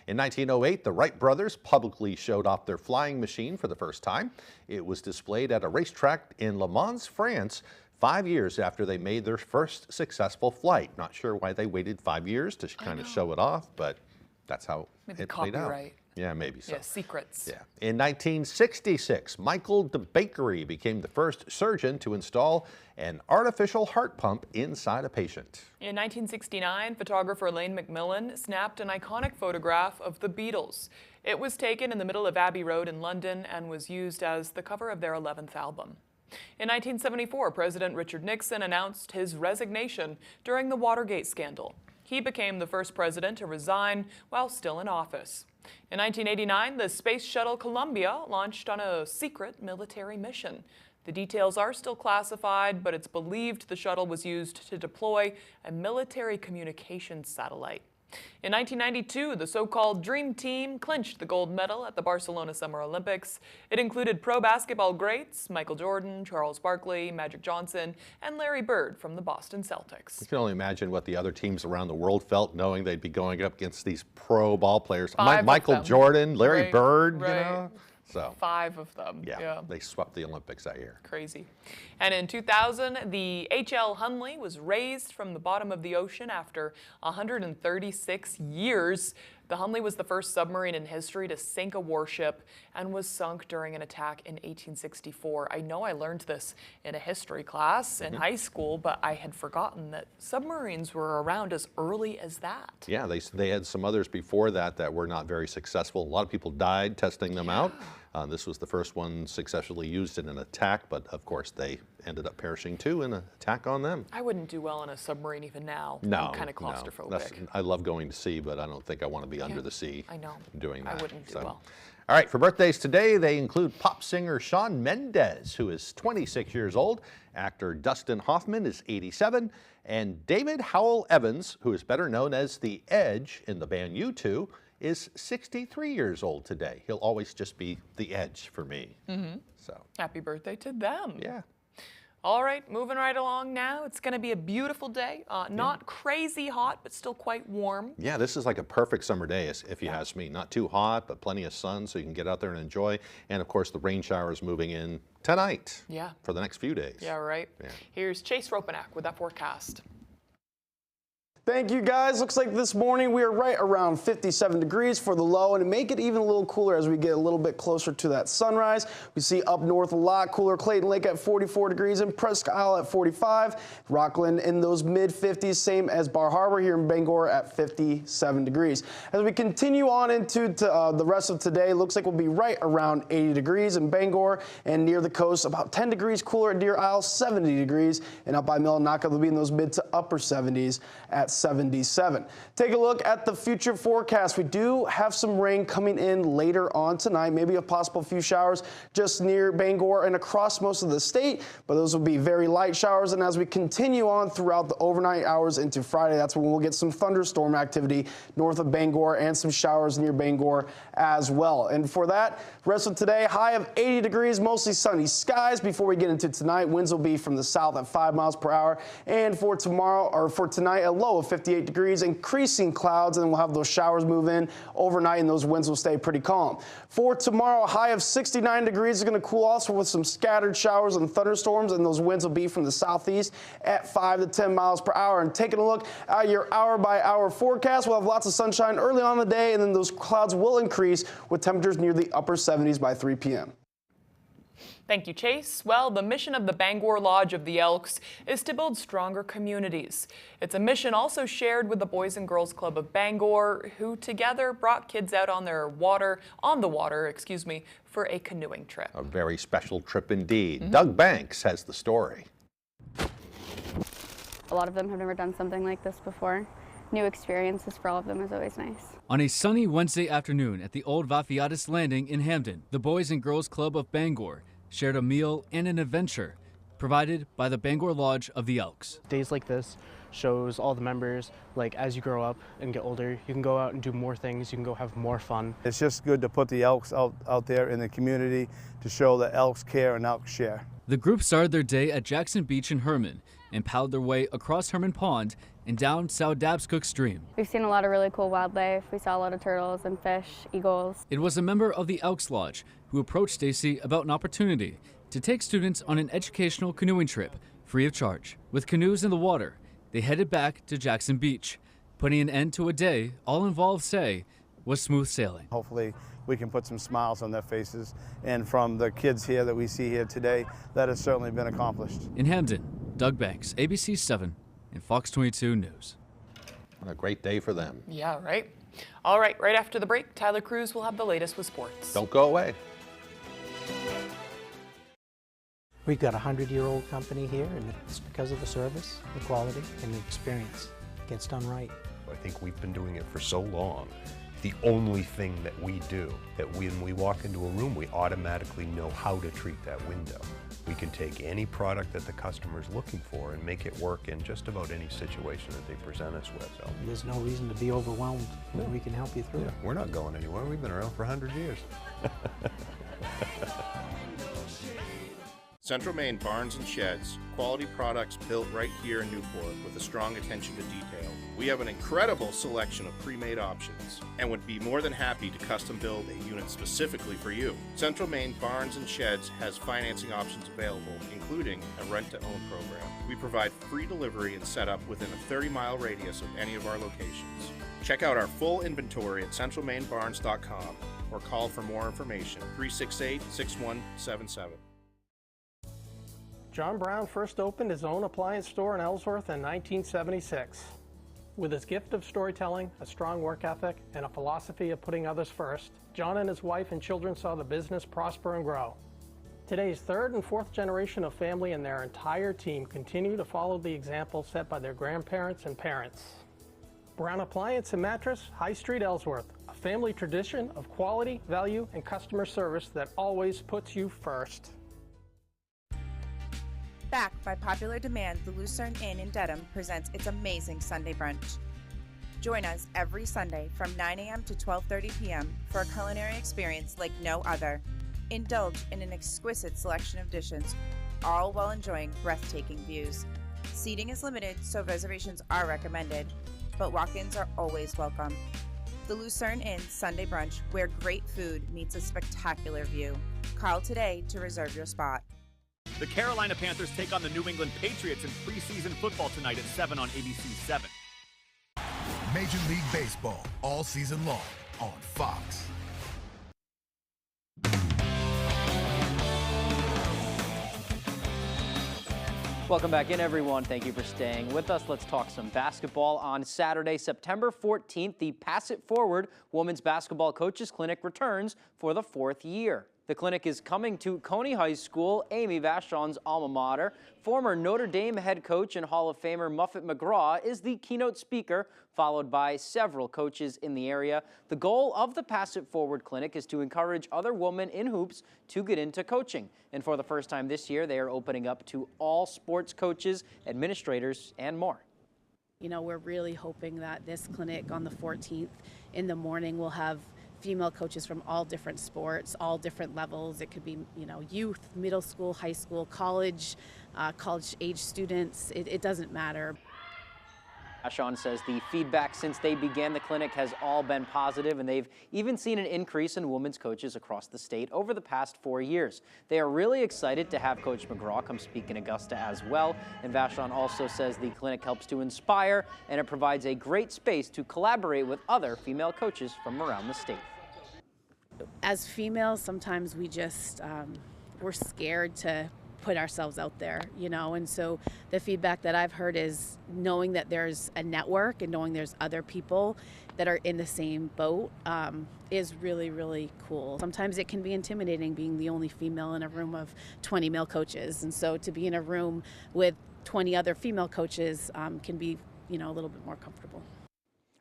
In 1908, the Wright brothers publicly showed off their flying machine for the first time. It was displayed at a racetrack in Le Mans, France, 5 years after they made their first successful flight. Not sure why they waited 5 years to kind of show it off, but that's how Maybe it played out. copyright. Yeah, maybe so. Yeah, secrets. Yeah. In 1966, Michael DeBakery became the first surgeon to install an artificial heart pump inside a patient. In 1969, photographer Lane McMillan snapped an iconic photograph of the Beatles. It was taken in the middle of Abbey Road in London and was used as the cover of their 11th album. In 1974, President Richard Nixon announced his resignation during the Watergate scandal. He became the first president to resign while still in office. In 1989, the Space Shuttle Columbia launched on a secret military mission. The details are still classified, but it's believed the shuttle was used to deploy a military communications satellite. In 1992, the so-called Dream Team clinched the gold medal at the Barcelona Summer Olympics. It included pro basketball greats Michael Jordan, Charles Barkley, Magic Johnson, and Larry Bird from the Boston Celtics. You can only imagine what the other teams around the world felt knowing they'd be going up against these pro ball players. Michael Jordan, Larry Bird, you know? So 5 of them. Yeah, they swept the Olympics that year. Crazy. And in 2000, the H.L. Hunley was raised from the bottom of the ocean after 136 years. The Hunley was the first submarine in history to sink a warship and was sunk during an attack in 1864. I know I learned this in a history class in high school, but I had forgotten that submarines were around as early as that. Yeah, they had some others before that that were not very successful. A lot of people died testing them out. This was the first one successfully used in an attack, but of course they ended up perishing too in an attack on them. I wouldn't do well in a submarine even now. No, I'm kind of claustrophobic. I love going to sea, but I don't think I want to be under the sea. I know. Doing that. I wouldn't do well. All right, for birthdays today, they include pop singer Shawn Mendes, who is 26 years old. Actor Dustin Hoffman is 87. And David Howell Evans, who is better known as The Edge in the band U2, is 63 years old today. He'll always just be The Edge for me. So happy birthday to them. Yeah. All right, moving right along now. It's going to be a beautiful day. Not crazy hot, but still quite warm. Yeah, this is like a perfect summer day, if you ask me. Not too hot, but plenty of sun, so you can get out there and enjoy. And of course, the rain showers moving in tonight. Yeah. For the next few days. Yeah, right. Yeah. Here's Chase Ropanak with that forecast. Thank you, guys. Looks like this morning we are right around 57 degrees for the low, and to make it even a little cooler as we get a little bit closer to that sunrise. We see up north a lot cooler. Clayton Lake at 44 degrees and Presque Isle at 45. Rockland in those mid-50s, same as Bar Harbor here in Bangor at 57 degrees. As we continue on into the rest of today, looks like we'll be right around 80 degrees in Bangor, and near the coast about 10 degrees cooler at Deer Isle, 70 degrees, and up by Millinocket they'll be in those mid to upper 70s at 77. Take a look at the future forecast. We do have some rain coming in later on tonight, maybe a possible few showers just near Bangor and across most of the state, but those will be very light showers. And as we continue on throughout the overnight hours into Friday, that's when we'll get some thunderstorm activity north of Bangor and some showers near Bangor as well. And for that, rest of today, high of 80 degrees, mostly sunny skies. Before we get into tonight, winds will be from the south at 5 miles per hour. And for tomorrow, or for tonight, a low of 58 degrees, increasing clouds, and then we'll have those showers move in overnight, and those winds will stay pretty calm. For tomorrow, a high of 69 degrees is going to cool off with some scattered showers and thunderstorms, and those winds will be from the southeast at 5 to 10 miles per hour. And taking a look at your hour-by-hour forecast, we'll have lots of sunshine early on in the day, and then those clouds will increase with temperatures near the upper 70s by 3 p.m. Thank you, Chase. Well, the mission of the Bangor Lodge of the Elks is to build stronger communities. It's a mission also shared with the Boys and Girls Club of Bangor, who together brought kids out on the water, for a canoeing trip. A very special trip indeed. Doug Banks has the story. A lot of them have never done something like this before. New experiences for all of them is always nice. On a sunny Wednesday afternoon at the old WFVX Landing in Hamden, the Boys and Girls Club of Bangor shared a meal and an adventure provided by the Bangor Lodge of the Elks. Days like this shows all the members, like as you grow up and get older, you can go out and do more things, you can go have more fun. It's just good to put the Elks out there in the community to show that Elks care and Elks share. The group started their day at Jackson Beach in Herman and paddled their way across Herman Pond and down Sowdabscook Stream. We've seen a lot of really cool wildlife. We saw a lot of turtles and fish, eagles. It was a member of the Elks Lodge who approached Stacy about an opportunity to take students on an educational canoeing trip free of charge. With canoes in the water, they headed back to Jackson Beach, putting an end to a day all involved say was smooth sailing. Hopefully we can put some smiles on their faces, and from the kids here that we see here today, that has certainly been accomplished. In Hamden, Doug Banks, ABC 7 and Fox 22 News. What a great day for them. Yeah, right? All right, right after the break, Tyler Cruz will have the latest with sports. Don't go away. We've got a 100-year-old company here, and it's because of the service, the quality, and the experience. It gets done right. I think we've been doing it for so long. The only thing that we do, that when we walk into a room, we automatically know how to treat that window. We can take any product that the customer's looking for and make it work in just about any situation that they present us with. So There's no reason to be overwhelmed. No. We can help you through it. We're not going anywhere. We've been around for 100 years. Central Maine Barns and Sheds, quality products built right here in Newport with a strong attention to detail. We have an incredible selection of pre-made options and would be more than happy to custom build a unit specifically for you. Central Maine Barns and Sheds has financing options available, including a rent-to-own program. We provide free delivery and setup within a 30-mile radius of any of our locations. Check out our full inventory at centralmainbarns.com or call for more information, 368-6177. John Brown first opened his own appliance store in Ellsworth in 1976. With his gift of storytelling, a strong work ethic, and a philosophy of putting others first, John and his wife and children saw the business prosper and grow. Today's third and fourth generation of family and their entire team continue to follow the example set by their grandparents and parents. Brown Appliance and Mattress, High Street, Ellsworth, a family tradition of quality, value, and customer service that always puts you first. Backed by popular demand, the Lucerne Inn in Dedham presents its amazing Sunday brunch. Join us every Sunday from 9 a.m. to 12:30 p.m. for a culinary experience like no other. Indulge in an exquisite selection of dishes, all while enjoying breathtaking views. Seating is limited, so reservations are recommended, but walk-ins are always welcome. The Lucerne Inn Sunday Brunch, where great food meets a spectacular view. Call today to reserve your spot. The Carolina Panthers take on the New England Patriots in preseason football tonight at 7 on ABC 7. Major League Baseball all season long on Fox. Welcome back in, everyone. Thank you for staying with us. Let's talk some basketball. On Saturday, September 14th, the Pass It Forward Women's Basketball Coaches Clinic returns for the 4th year. The clinic is coming to Coney High School, Amy Vachon's alma mater. Former Notre Dame head coach and Hall of Famer Muffet McGraw is the keynote speaker, followed by several coaches in the area. The goal of the Pass It Forward Clinic is to encourage other women in hoops to get into coaching. And for the first time this year, they are opening up to all sports coaches, administrators, and more. You know, we're really hoping that this clinic on the 14th in the morning will have female coaches from all different sports, all different levels. It could be, you know, youth, middle school, high school, college, college-age students. It doesn't matter. Vachon says the feedback since they began the clinic has all been positive, and they've even seen an increase in women's coaches across the state over the past 4 years. They are really excited to have Coach McGraw come speak in Augusta as well. And Vachon also says the clinic helps to inspire, and it provides a great space to collaborate with other female coaches from around the state. As females, sometimes we just, we're scared to put ourselves out there, you know, and so the feedback that I've heard is knowing that there's a network and knowing there's other people that are in the same boat is really, really cool. Sometimes it can be intimidating being the only female in a room of 20 male coaches, and so to be in a room with 20 other female coaches can be, you know, a little bit more comfortable.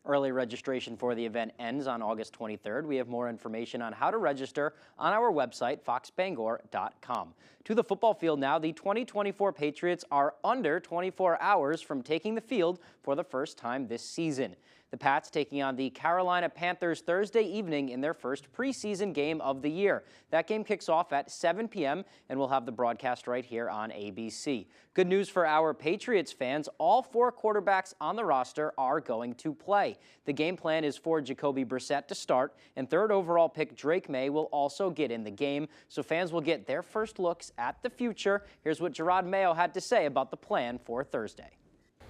Early registration for the event ends on August 23rd. We have more information on how to register on our website, foxbangor.com. To the football field now. The 2024 Patriots are under 24 hours from taking the field for the first time this season. The Pats taking on the Carolina Panthers Thursday evening in their first preseason game of the year. That game kicks off at 7 p.m. and we'll have the broadcast right here on ABC. Good news for our Patriots fans. All 4 quarterbacks on the roster are going to play. The game plan is for Jacoby Brissett to start, and 3rd overall pick Drake May will also get in the game, so fans will get their first looks at the future. Here's what Gerard Mayo had to say about the plan for Thursday.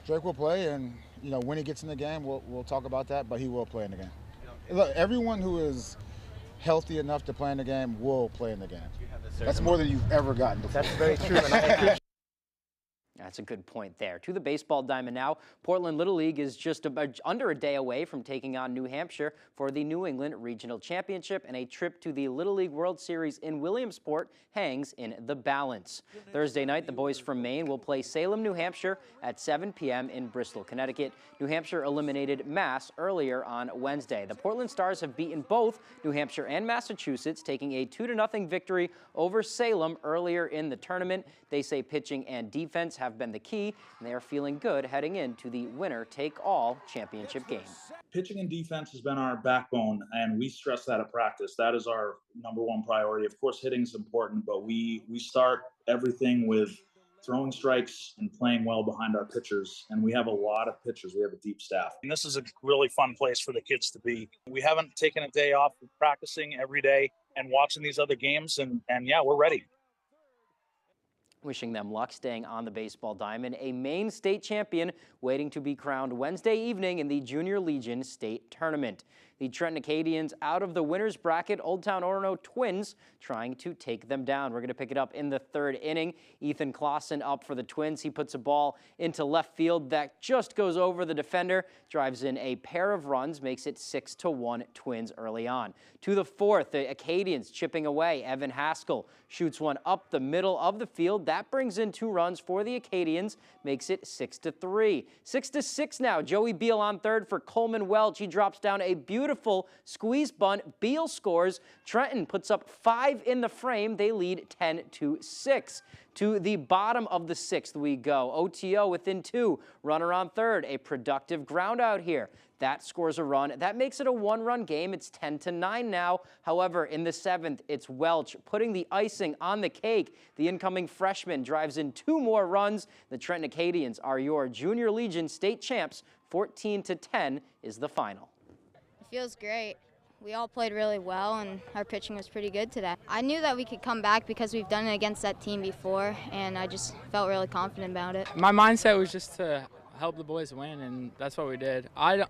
Drake will play, and you know, when he gets in the game, we'll talk about that, but he will play in the game. Look, everyone who is healthy enough to play in the game will play in the game. That's more than you've ever gotten before. That's very true, and I appreciate. That's a good point there. To the baseball diamond now. Portland Little League is just under a day away from taking on New Hampshire for the New England Regional Championship, and a trip to the Little League World Series in Williamsport hangs in the balance. Thursday night, the boys from Maine will play Salem, New Hampshire at 7 p.m. in Bristol, Connecticut. New Hampshire eliminated Mass earlier on Wednesday. The Portland Stars have beaten both New Hampshire and Massachusetts, taking a 2-0 victory over Salem earlier in the tournament. They say pitching and defense have been the key, and they are feeling good heading into the winner-take-all championship game. Pitching and defense has been our backbone, and we stress that at practice. That is our #1 priority. Of course, hitting is important, but we start everything with throwing strikes and playing well behind our pitchers, and we have a lot of pitchers. We have a deep staff. And this is a really fun place for the kids to be. We haven't taken a day off of practicing every day and watching these other games, and yeah, we're ready. Wishing them luck staying on the baseball diamond. A Maine state champion waiting to be crowned Wednesday evening in the Junior Legion State Tournament. The Trenton Acadians out of the winner's bracket. Old Town Orono Twins trying to take them down. We're going to pick it up in the third inning. Ethan Clausen up for the Twins. He puts a ball into left field that just goes over the defender, drives in a pair of runs, makes it 6-1 Twins early on. To the fourth, the Acadians chipping away. Evan Haskell shoots one up the middle of the field. That brings in 2 runs for the Acadians, makes it 6-3. 6-6 now. Joey Beal on third for Coleman Welch. He drops down a beautiful squeeze bunt. Beal scores. Trenton puts up 5 in the frame. They lead 10-6. To the bottom of the 6th we go. OTO within 2. Runner on third. A productive ground out here. That scores a run. That makes it a 1-run game. It's 10-9 now. However, in the 7th, it's Welch putting the icing on the cake. The incoming freshman drives in 2 more runs. The Trenton Acadians are your Junior Legion state champs. 14-10 is the final. It feels great. We all played really well, and our pitching was pretty good today. I knew that we could come back because we've done it against that team before, and I just felt really confident about it. My mindset was just to help the boys win, and that's what we did. I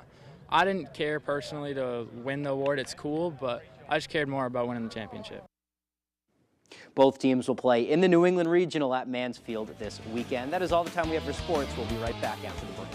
didn't care personally to win the award. It's cool, but I just cared more about winning the championship. Both teams will play in the New England Regional at Mansfield this weekend. That is all the time we have for sports. We'll be right back after the break.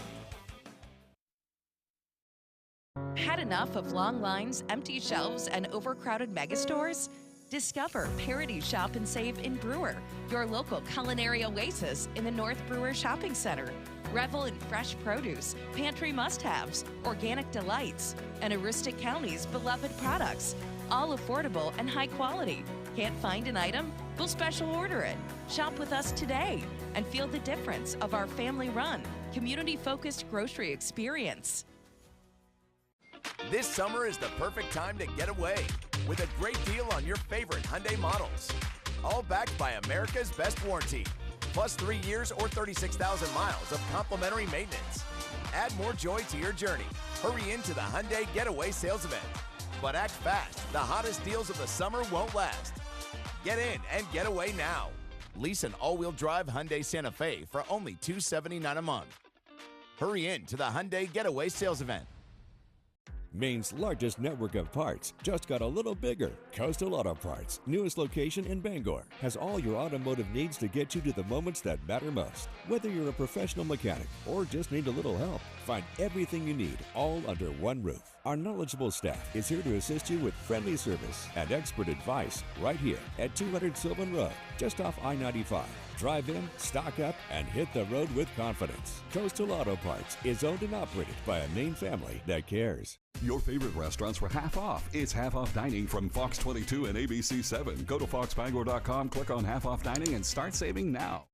Had enough of long lines, empty shelves, and overcrowded megastores? Discover Parody Shop and Save in Brewer, your local culinary oasis in the North Brewer Shopping Center. Revel in fresh produce, pantry must-haves, organic delights, and Aroostook County's beloved products, all affordable and high quality. Can't find an item? We'll special order it. Shop with us today and feel the difference of our family-run, community-focused grocery experience. This summer is the perfect time to get away with a great deal on your favorite Hyundai models. All backed by America's best warranty, plus 3 years or 36,000 miles of complimentary maintenance. Add more joy to your journey. Hurry into the Hyundai Getaway Sales Event. But act fast, the hottest deals of the summer won't last. Get in and get away now. Lease an all-wheel drive Hyundai Santa Fe for only $279 a month. Hurry in to the Hyundai Getaway Sales Event. Maine's largest network of parts just got a little bigger. Coastal Auto Parts, newest location in Bangor, has all your automotive needs to get you to the moments that matter most. Whether you're a professional mechanic or just need a little help, find everything you need all under one roof. Our knowledgeable staff is here to assist you with friendly service and expert advice right here at 200 Sylvan Road, just off I-95. Drive in, stock up, and hit the road with confidence. Coastal Auto Parts is owned and operated by a Maine family that cares. Your favorite restaurants for half off. It's half off dining from Fox 22 and ABC 7. Go to foxbangor.com, click on half off dining, and start saving now.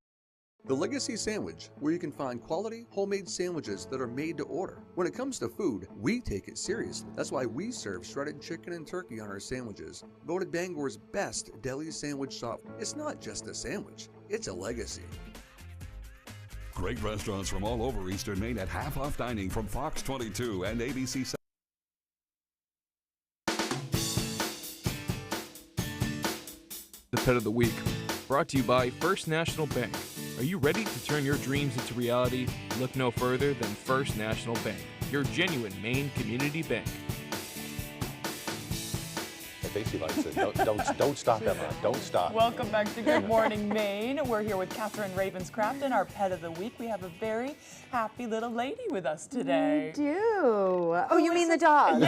The Legacy Sandwich, where you can find quality, homemade sandwiches that are made to order. When it comes to food, we take it seriously. That's why we serve shredded chicken and turkey on our sandwiches. Voted Bangor's best deli sandwich shop. It's not just a sandwich, it's a legacy. Great restaurants from all over Eastern Maine at half off dining from Fox 22 and ABC 7. The Pet of the Week, brought to you by First National Bank. Are you ready to turn your dreams into reality? Look no further than First National Bank, your genuine Maine community bank. Stacy likes it. Don't stop, Emma. Don't stop. Welcome back to Good Morning Maine. We're here with Catherine Ravenscraft and our Pet of the Week. We have a very happy little lady with us today. We do. Oh, you mean the dog?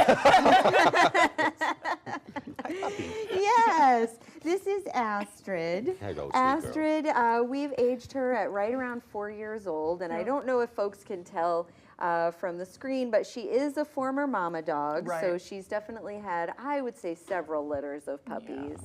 Yes. This is Astrid. Hello, Astrid, we've aged her at right around 4 years old, and I don't know if folks can tell from the screen, but she is a former mama dog, so she's definitely had, I would say, several litters of puppies.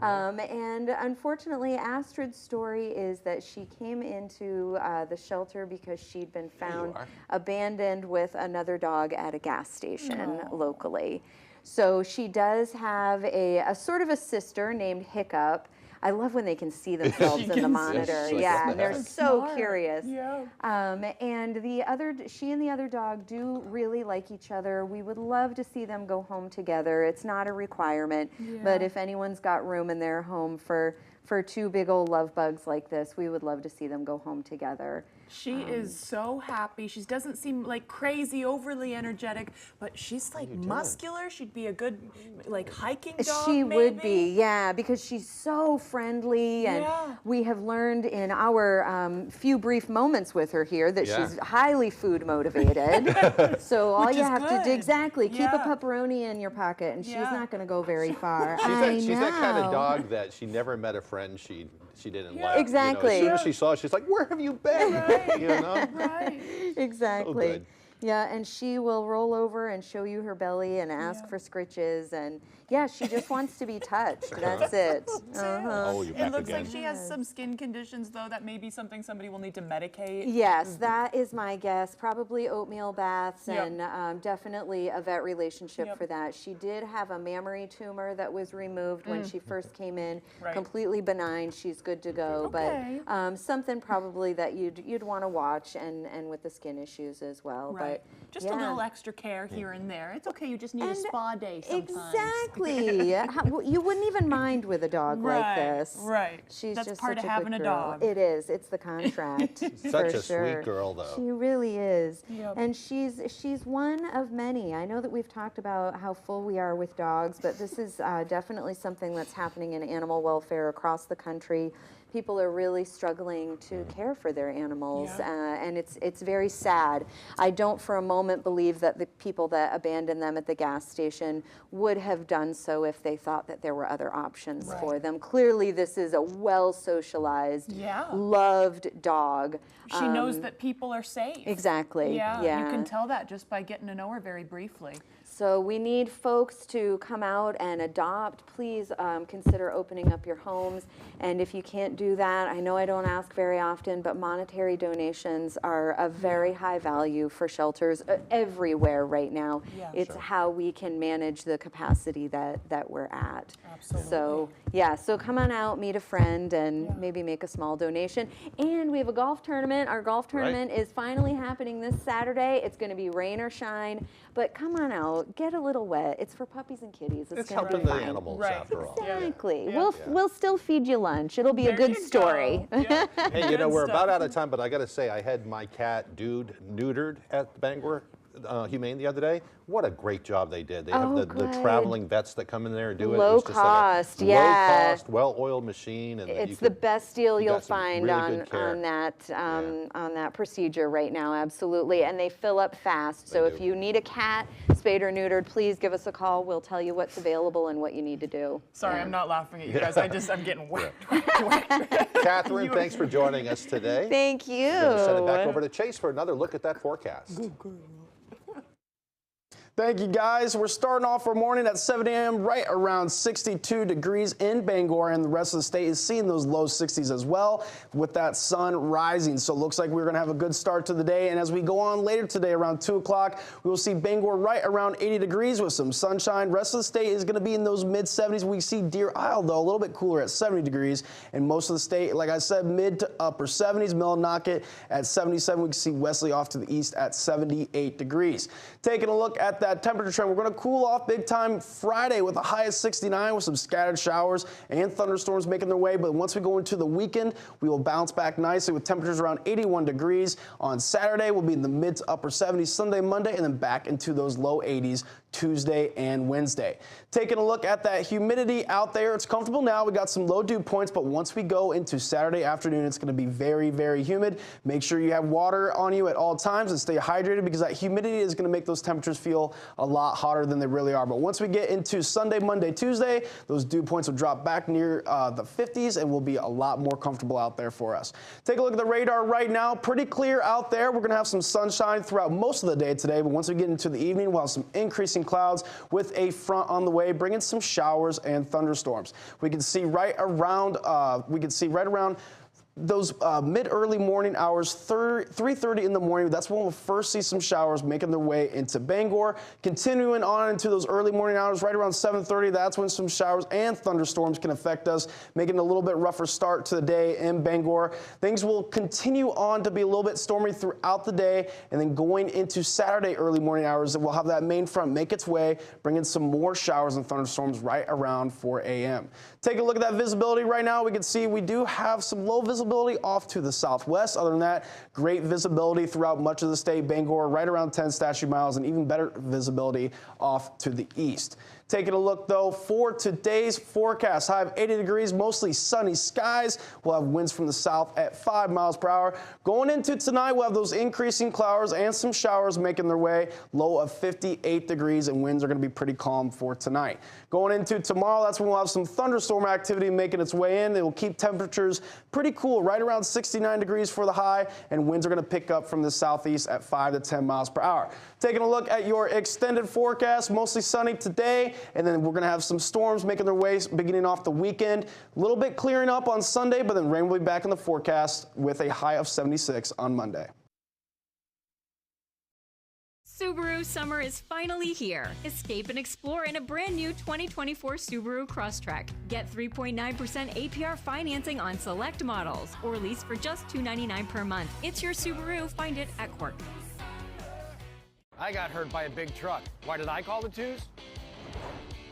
And unfortunately, Astrid's story is that she came into the shelter because she'd been found abandoned with another dog at a gas station locally. So she does have a sort of a sister named Hiccup. I love when they can see themselves in the monitor. Yeah, and they're so curious. Yeah. And she and the other dog do really like each other. We would love to see them go home together. It's not a requirement, but if anyone's got room in their home for two big old love bugs like this, we would love to see them go home together. She is so happy. She doesn't seem like crazy, overly energetic, but she's like muscular. She'd be a good like hiking dog. She maybe. would be, yeah, because she's so friendly, and we have learned in our few brief moments with her here that she's highly food motivated. So all you have to do, exactly, keep a pepperoni in your pocket, and she's not going to go very far. She's that kind of dog that she never met a friend she didn't like. Exactly. You know, as soon as she saw it, she's like, "Where have you been?" You know? Exactly. So good. Yeah, and she will roll over and show you her belly and ask for scritches, and yeah, she just wants to be touched. That's it. Oh, you're back It looks again. like she has some skin conditions, though, that may be something somebody will need to medicate. Yes, that is my guess. Probably oatmeal baths and definitely a vet relationship for that. She did have a mammary tumor that was removed when she first came in. Completely benign. She's good to go. But something probably that you'd want to watch, and with the skin issues as well. Right. But just a little extra care here and there. It's okay. You just need a spa day sometimes. Exactly. You wouldn't even mind with a dog like this. Right. She's That's just part such of a having good a girl. dog. It is. It's the contract. Such a sweet girl, though. She really is. Yep. And she's one of many. I know that we've talked about how full we are with dogs, but this is definitely something that's happening in animal welfare across the country. People are really struggling to care for their animals, and it's very sad. I don't for a moment believe that the people that abandoned them at the gas station would have done so if they thought that there were other options for them. Clearly, this is a well-socialized, loved dog. She knows that people are safe. Exactly. Yeah, you can tell that just by getting to know her very briefly. So we need folks to come out and adopt. Please consider opening up your homes. And if you can't do that, I know I don't ask very often, but monetary donations are of very high value for shelters everywhere right now. It's how we can manage the capacity that we're at. Absolutely. So yeah, so come on out, meet a friend, and maybe make a small donation. And we have a golf tournament. Our golf tournament is finally happening this Saturday. It's going to be rain or shine, but come on out, get a little wet. It's for puppies and kitties. It's gonna helping be the fine. animals after all. Exactly. We'll still feed you lunch. It'll be a good story. Hey, you know, we're about out of time, but I got to say, I had my cat Dude neutered at the Bangor Humane the other day. What a great job they did. They have the traveling vets that come in there and do it. Low It's just cost, like a low cost, well-oiled machine. And It's the best deal you'll find really on that procedure right now, absolutely. And they fill up fast. So if you need a cat spayed or neutered, please give us a call. We'll tell you what's available and what you need to do. Sorry, I'm not laughing at you guys. I'm getting whacked. Catherine, thanks for joining us today. Thank you. We're going to send it back over to Chase for another look at that forecast. Thank you, guys. We're starting off our morning at 7 a.m. right around 62 degrees in Bangor, and the rest of the state is seeing those low 60s as well with that sun rising. So it looks like we're going to have a good start to the day. And as we go on later today around 2 o'clock, we will see Bangor right around 80 degrees with some sunshine. Rest of the state is going to be in those mid 70s. We see Deer Isle, though, a little bit cooler at 70 degrees. And most of the state, like I said, mid to upper 70s. Millinocket at 77. We can see Wesley off to the east at 78 degrees. Taking a look at that temperature trend, we're going to cool off big time Friday with a high of 69 with some scattered showers and thunderstorms making their way. But once we go into the weekend, we will bounce back nicely with temperatures around 81 degrees. On Saturday, we'll be in the mid to upper 70s Sunday, Monday, and then back into those low 80s Tuesday and Wednesday. Taking a look at that humidity out there, it's comfortable now. We got some low dew points, but once we go into Saturday afternoon, it's going to be very, very humid. Make sure you have water on you at all times and stay hydrated because that humidity is going to make those temperatures feel a lot hotter than they really are. But once we get into Sunday, Monday, Tuesday, those dew points will drop back near the 50s and will be a lot more comfortable out there for us. Take a look at the radar right now. Pretty clear out there. We're going to have some sunshine throughout most of the day today, but once we get into the evening, we'll have some increasing clouds with a front on the way, bringing some showers and thunderstorms. We can see right around those mid-early morning hours, 3:30 in the morning. That's when we'll first see some showers making their way into Bangor. Continuing on into those early morning hours, right around 7:30, that's when some showers and thunderstorms can affect us, making it a little bit rougher start to the day in Bangor. Things will continue on to be a little bit stormy throughout the day, and then going into Saturday early morning hours, we'll have that main front make its way, bringing some more showers and thunderstorms right around 4 a.m. Take a look at that visibility right now. We can see we do have some low visibility visibility off to the southwest. Other than that, great visibility throughout much of the state. Bangor right around 10 statute miles, and even better visibility off to the east. Taking a look, though, for today's forecast. High of 80 degrees, mostly sunny skies. We'll have winds from the south at 5 miles per hour. Going into tonight, we'll have those increasing clouds and some showers making their way. Low of 58 degrees, and winds are going to be pretty calm for tonight. Going into tomorrow, that's when we'll have some thunderstorm activity making its way in. It will keep temperatures pretty cool, right around 69 degrees for the high, and winds are going to pick up from the southeast at 5 to 10 miles per hour. Taking a look at your extended forecast, mostly sunny today, and then we're going to have some storms making their way beginning off the weekend. A little bit clearing up on Sunday, but then rain will be back in the forecast with a high of 76 on Monday. Subaru summer is finally here. Escape and explore in a brand new 2024 Subaru Crosstrek. Get 3.9% APR financing on select models or lease for just $299 per month. It's your Subaru. Find it at Quirk. I got hurt by a big truck. Why did I call the twos?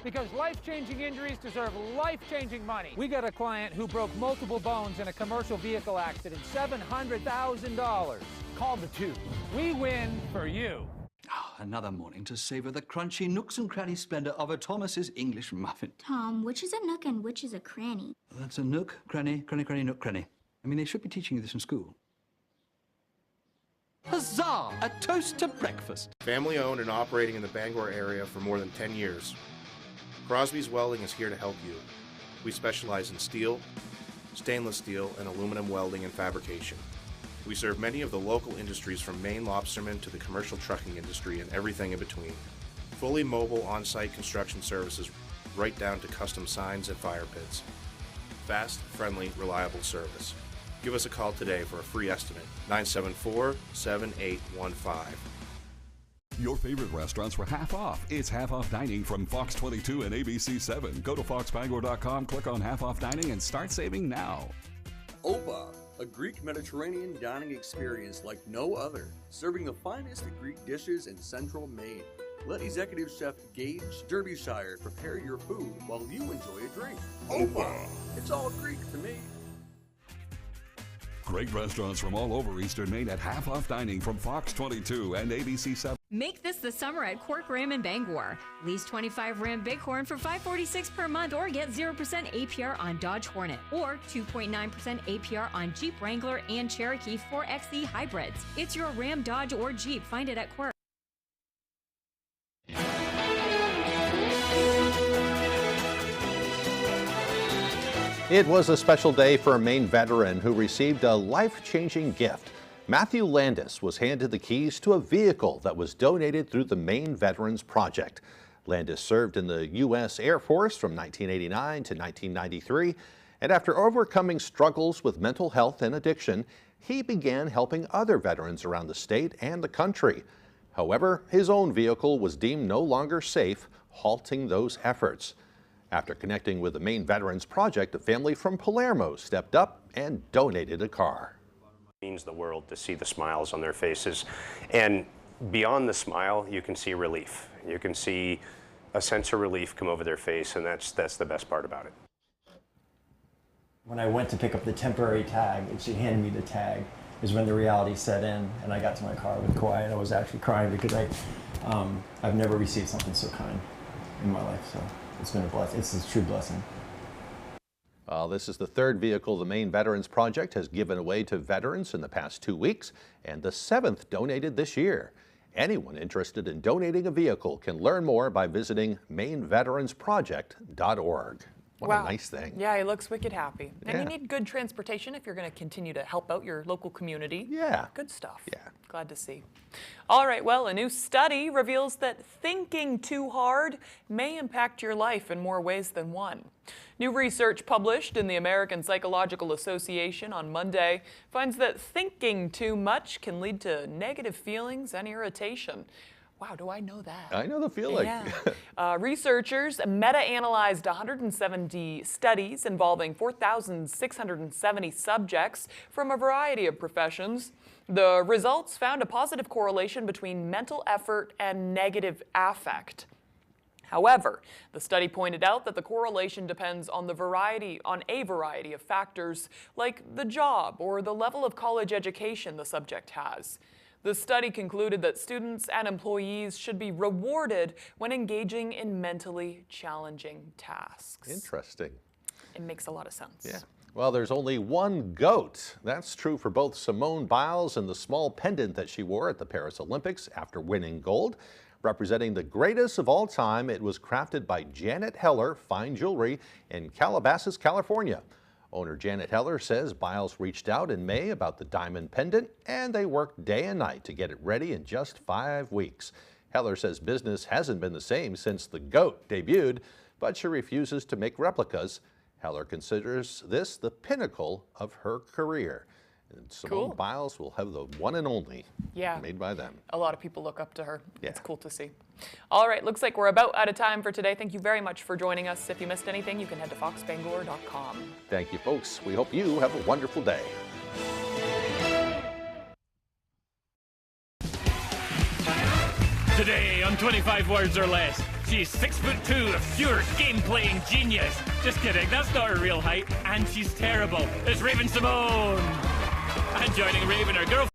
Because life-changing injuries deserve life-changing money. We got a client who broke multiple bones in a commercial vehicle accident, $700,000. Call the twos. We win for you. Oh, another morning to savor the crunchy nooks and cranny splendor of a Thomas's English muffin. Tom, which is a nook and which is a cranny? That's a nook, cranny, cranny, cranny, nook, cranny. I mean, they should be teaching you this in school. Huzzah! A toast to breakfast. Family owned and operating in the Bangor area for more than 10 years. Crosby's Welding is here to help you. We specialize in steel, stainless steel, and aluminum welding and fabrication. We serve many of the local industries from Maine lobstermen to the commercial trucking industry and everything in between. Fully mobile on-site construction services right down to custom signs and fire pits. Fast, friendly, reliable service. Give us a call today for a free estimate, 974-7815. Your favorite restaurants were half off. It's half off dining from Fox 22 and ABC 7. Go to foxbangor.com, click on half off dining, and start saving now. Opa, a Greek Mediterranean dining experience like no other, serving the finest of Greek dishes in central Maine. Let Executive Chef Gage Derbyshire prepare your food while you enjoy a drink. Opa, it's all Greek to me. Great restaurants from all over Eastern Maine at half off dining from Fox 22 and ABC 7. Make this the summer at Quirk Ram in Bangor. Lease 25 Ram Bighorn for $546 per month or get 0% APR on Dodge Hornet or 2.9% APR on Jeep Wrangler and Cherokee 4XE hybrids. It's your Ram, Dodge, or Jeep. Find it at Quirk. It was a special day for a Maine veteran who received a life-changing gift. Matthew Landis was handed the keys to a vehicle that was donated through the Maine Veterans Project. Landis served in the U.S. Air Force from 1989 to 1993, and after overcoming struggles with mental health and addiction, he began helping other veterans around the state and the country. However, his own vehicle was deemed no longer safe, halting those efforts. After connecting with the Maine Veterans Project, a family from Palermo stepped up and donated a car. It means the world to see the smiles on their faces. And beyond the smile, you can see relief. You can see a sense of relief come over their face, and that's the best part about it. When I went to pick up the temporary tag and she handed me the tag is when the reality set in, and I got to my car with Kawhi, and I was actually crying because I've never received something so kind in my life. So it's been a blessing. It's a true blessing. This is the third vehicle the Maine Veterans Project has given away to veterans in the past 2 weeks, and the 7th donated this year. Anyone interested in donating a vehicle can learn more by visiting MaineVeteransProject.org. What a nice thing. Yeah, he looks wicked happy. And Yeah. you need good transportation if you're going to continue to help out your local community. Yeah. Good stuff. Yeah. Glad to see. All right, well, a new study reveals that thinking too hard may impact your life in more ways than one. New research published in the American Psychological Association on Monday finds that thinking too much can lead to negative feelings and irritation. Wow, do I know that? I know the feeling. Yeah. Researchers meta-analyzed 170 studies involving 4,670 subjects from a variety of professions. The results found a positive correlation between mental effort and negative affect. However, the study pointed out that the correlation depends on a variety of factors, like the job or the level of college education the subject has. The study concluded that students and employees should be rewarded when engaging in mentally challenging tasks. Interesting. It makes a lot of sense. Yeah. Well, there's only one GOAT. That's true for both Simone Biles and the small pendant that she wore at the Paris Olympics after winning gold. Representing the greatest of all time, it was crafted by Janet Heller Fine Jewelry in Calabasas, California. Owner Janet Heller says Biles reached out in May about the diamond pendant, and they worked day and night to get it ready in just 5 weeks. Heller says business hasn't been the same since the GOAT debuted, but she refuses to make replicas. Heller considers this the pinnacle of her career. And Simone Biles will have the one and only made by them. A lot of people look up to her. Yeah. It's cool to see. All right, looks like we're about out of time for today. Thank you very much for joining us. If you missed anything, you can head to foxbangor.com. Thank you, folks. We hope you have a wonderful day. Today on 25 Words or Less, she's 6'2", a pure game-playing genius. Just kidding, that's not her real height, and she's terrible. It's Raven Simone. And joining Raven, her girlfriend.